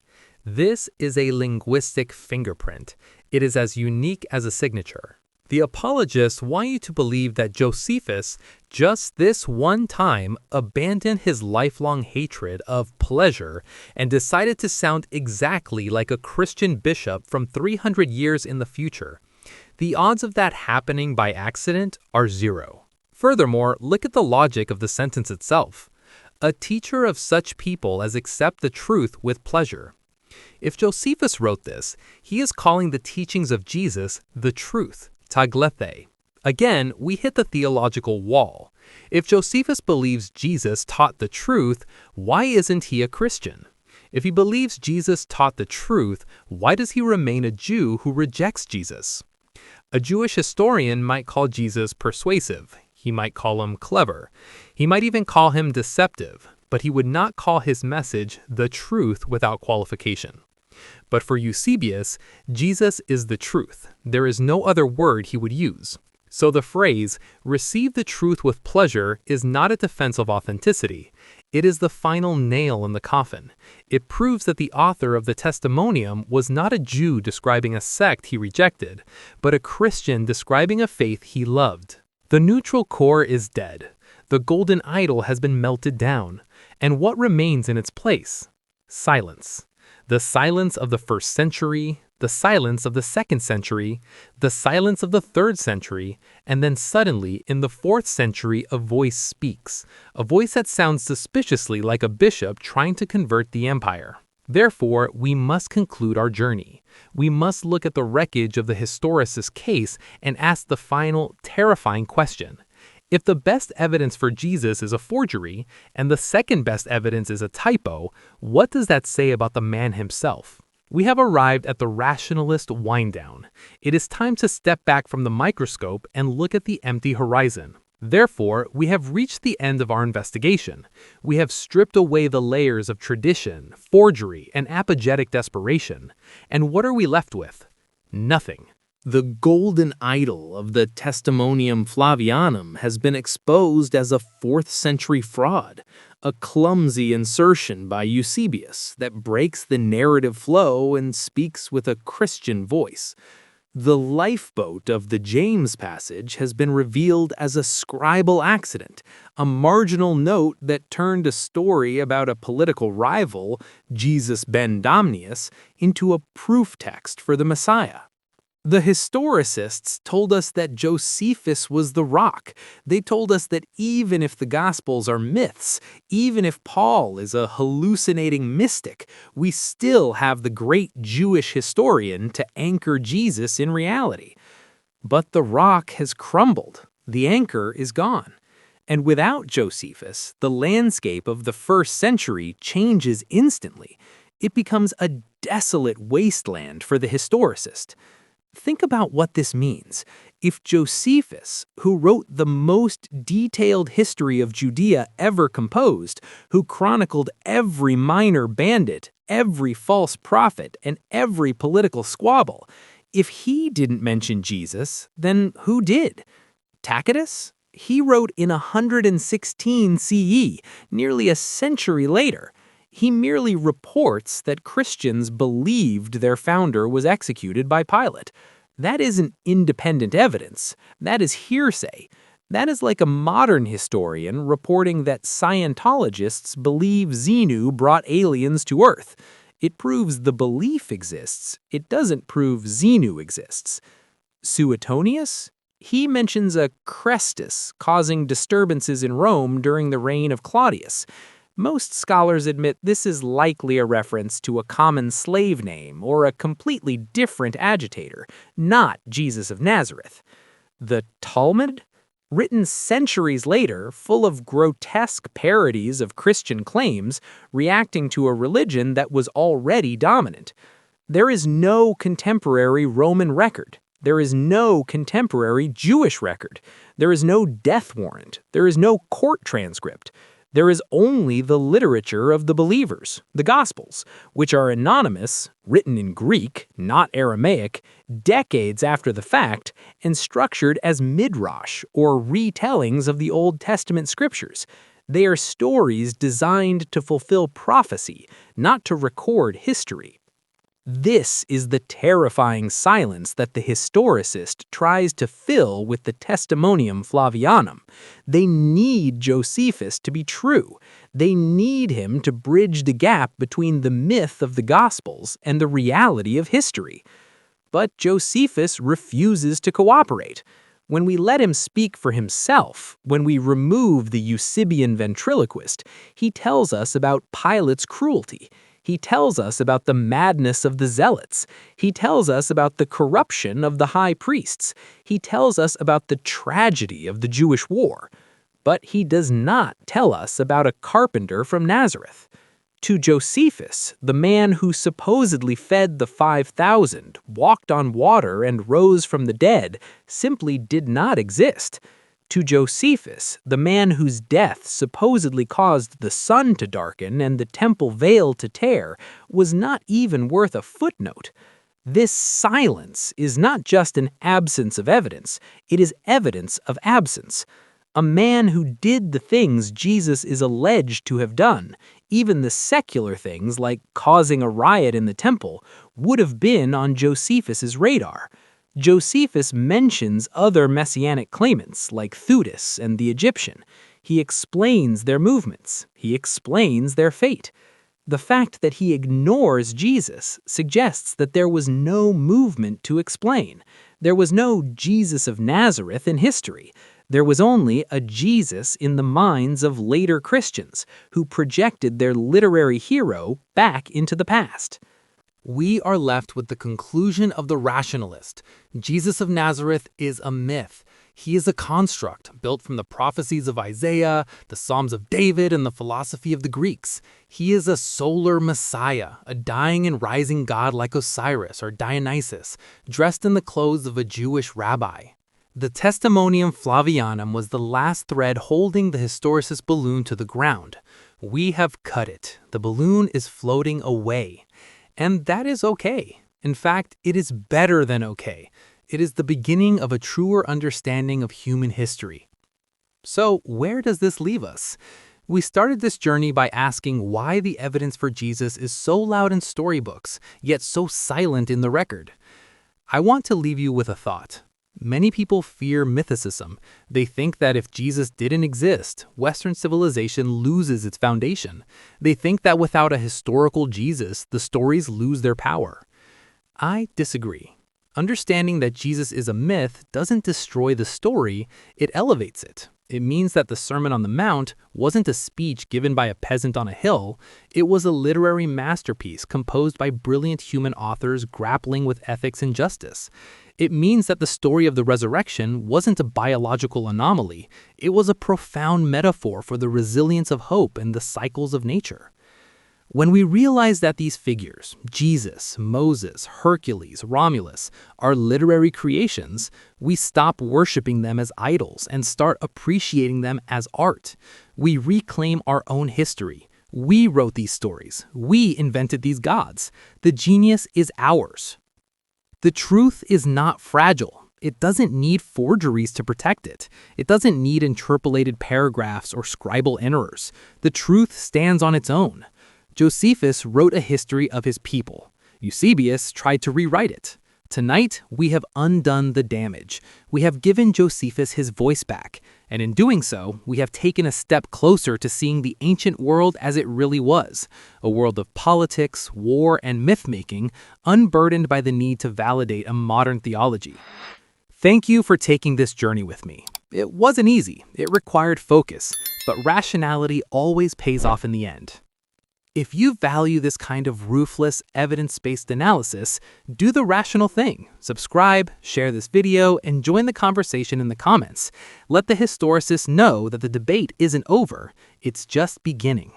This is a linguistic fingerprint. It is as unique as a signature. The apologists want you to believe that Josephus, just this one time, abandoned his lifelong hatred of pleasure and decided to sound exactly like a Christian bishop from 300 years in the future. The odds of that happening by accident are 0. Furthermore, look at the logic of the sentence itself. A teacher of such people as accept the truth with pleasure. If Josephus wrote this, he is calling the teachings of Jesus the truth. Taglethe. Again, we hit the theological wall. If Josephus believes Jesus taught the truth, why isn't he a Christian? If he believes Jesus taught the truth, why does he remain a Jew who rejects Jesus? A Jewish historian might call Jesus persuasive. He might call him clever. He might even call him deceptive, but he would not call his message the truth without qualification. But for Eusebius, Jesus is the truth. There is no other word he would use. So the phrase, receive the truth with pleasure, is not a defense of authenticity. It is the final nail in the coffin. It proves that the author of the Testimonium was not a Jew describing a sect he rejected, but a Christian describing a faith he loved. The neutral core is dead. The golden idol has been melted down. And what remains in its place? Silence. The silence of the 1st century, the silence of the 2nd century, the silence of the 3rd century, and then suddenly, in the 4th century, a voice speaks, a voice that sounds suspiciously like a bishop trying to convert the empire. Therefore, we must conclude our journey. We must look at the wreckage of the historicist case and ask the final, terrifying question. If the best evidence for Jesus is a forgery, and the second best evidence is a typo, what does that say about the man himself? We have arrived at the rationalist wind-down. It is time to step back from the microscope and look at the empty horizon. Therefore, we have reached the end of our investigation. We have stripped away the layers of tradition, forgery, and apologetic desperation. And what are we left with? Nothing. The golden idol of the Testimonium Flavianum has been exposed as a 4th century fraud, a clumsy insertion by Eusebius that breaks the narrative flow and speaks with a Christian voice. The lifeboat of the James passage has been revealed as a scribal accident, a marginal note that turned a story about a political rival, Jesus ben Domnius, into a proof text for the Messiah. The historicists told us that Josephus was the rock. They told us that even if the Gospels are myths, even if Paul is a hallucinating mystic, we still have the great Jewish historian to anchor Jesus in reality. But the rock has crumbled. The anchor is gone. And without Josephus, the landscape of the first century changes instantly. It becomes a desolate wasteland for the historicist. Think about what this means. If Josephus, who wrote the most detailed history of Judea ever composed, who chronicled every minor bandit, every false prophet, and every political squabble, if he didn't mention Jesus, then who did? Tacitus? He wrote in 116 CE, nearly a century later. He merely reports that Christians believed their founder was executed by Pilate. That isn't independent evidence. That is hearsay. That is like a modern historian reporting that Scientologists believe Xenu brought aliens to Earth. It proves the belief exists. It doesn't prove Xenu exists. Suetonius? He mentions a Crestus causing disturbances in Rome during the reign of Claudius. Most scholars admit this is likely a reference to a common slave name or a completely different agitator, not Jesus of Nazareth. The Talmud? Written centuries later, full of grotesque parodies of Christian claims, reacting to a religion that was already dominant. There is no contemporary Roman record. There is no contemporary Jewish record. There is no death warrant. There is no court transcript. There is only the literature of the believers, the Gospels, which are anonymous, written in Greek, not Aramaic, decades after the fact, and structured as midrash, or retellings of the Old Testament scriptures. They are stories designed to fulfill prophecy, not to record history. This is the terrifying silence that the historicist tries to fill with the Testimonium Flavianum. They need Josephus to be true. They need him to bridge the gap between the myth of the Gospels and the reality of history. But Josephus refuses to cooperate. When we let him speak for himself, when we remove the Eusebian ventriloquist, he tells us about Pilate's cruelty. He tells us about the madness of the zealots. He tells us about the corruption of the high priests. He tells us about the tragedy of the Jewish war. But he does not tell us about a carpenter from Nazareth. To Josephus, the man who supposedly fed the 5,000, walked on water, and rose from the dead, simply did not exist. To Josephus, the man whose death supposedly caused the sun to darken and the temple veil to tear, was not even worth a footnote. This silence is not just an absence of evidence, it is evidence of absence. A man who did the things Jesus is alleged to have done, even the secular things like causing a riot in the temple, would have been on Josephus's radar. Josephus mentions other messianic claimants like Theudas and the Egyptian. He explains their movements. He explains their fate. The fact that he ignores Jesus suggests that there was no movement to explain. There was no Jesus of Nazareth in history. There was only a Jesus in the minds of later Christians who projected their literary hero back into the past. We are left with the conclusion of the rationalist. Jesus of Nazareth is a myth. He is a construct built from the prophecies of Isaiah, the Psalms of David, and the philosophy of the Greeks. He is a solar Messiah, a dying and rising god like Osiris or Dionysus, dressed in the clothes of a Jewish rabbi. The Testimonium Flavianum was the last thread holding the historicist balloon to the ground. We have cut it. The balloon is floating away. And that is okay. In fact, it is better than okay. It is the beginning of a truer understanding of human history. So, where does this leave us? We started this journey by asking why the evidence for Jesus is so loud in storybooks, yet so silent in the record. I want to leave you with a thought. Many people fear mythicism. They think that if Jesus didn't exist, Western civilization loses its foundation. They think that without a historical Jesus, the stories lose their power. I disagree. Understanding that Jesus is a myth doesn't destroy the story, it elevates it. It means that the Sermon on the Mount wasn't a speech given by a peasant on a hill, it was a literary masterpiece composed by brilliant human authors grappling with ethics and justice. It means that the story of the resurrection wasn't a biological anomaly, it was a profound metaphor for the resilience of hope and the cycles of nature. When we realize that these figures, Jesus, Moses, Hercules, Romulus, are literary creations, we stop worshiping them as idols and start appreciating them as art. We reclaim our own history. We wrote these stories. We invented these gods. The genius is ours. The truth is not fragile. It doesn't need forgeries to protect it. It doesn't need interpolated paragraphs or scribal errors. The truth stands on its own. Josephus wrote a history of his people. Eusebius tried to rewrite it. Tonight, we have undone the damage. We have given Josephus his voice back, and in doing so, we have taken a step closer to seeing the ancient world as it really was, a world of politics, war, and myth-making, unburdened by the need to validate a modern theology. Thank you for taking this journey with me. It wasn't easy, it required focus, but rationality always pays off in the end. If you value this kind of ruthless, evidence-based analysis, do the rational thing. Subscribe, share this video, and join the conversation in the comments. Let the historicists know that the debate isn't over, it's just beginning.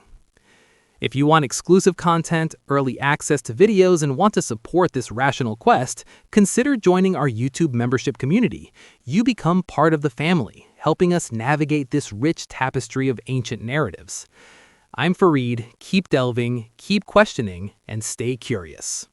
If you want exclusive content, early access to videos, and want to support this rational quest, consider joining our YouTube membership community. You become part of the family, helping us navigate this rich tapestry of ancient narratives. I'm Fareed. Keep delving, keep questioning, and stay curious.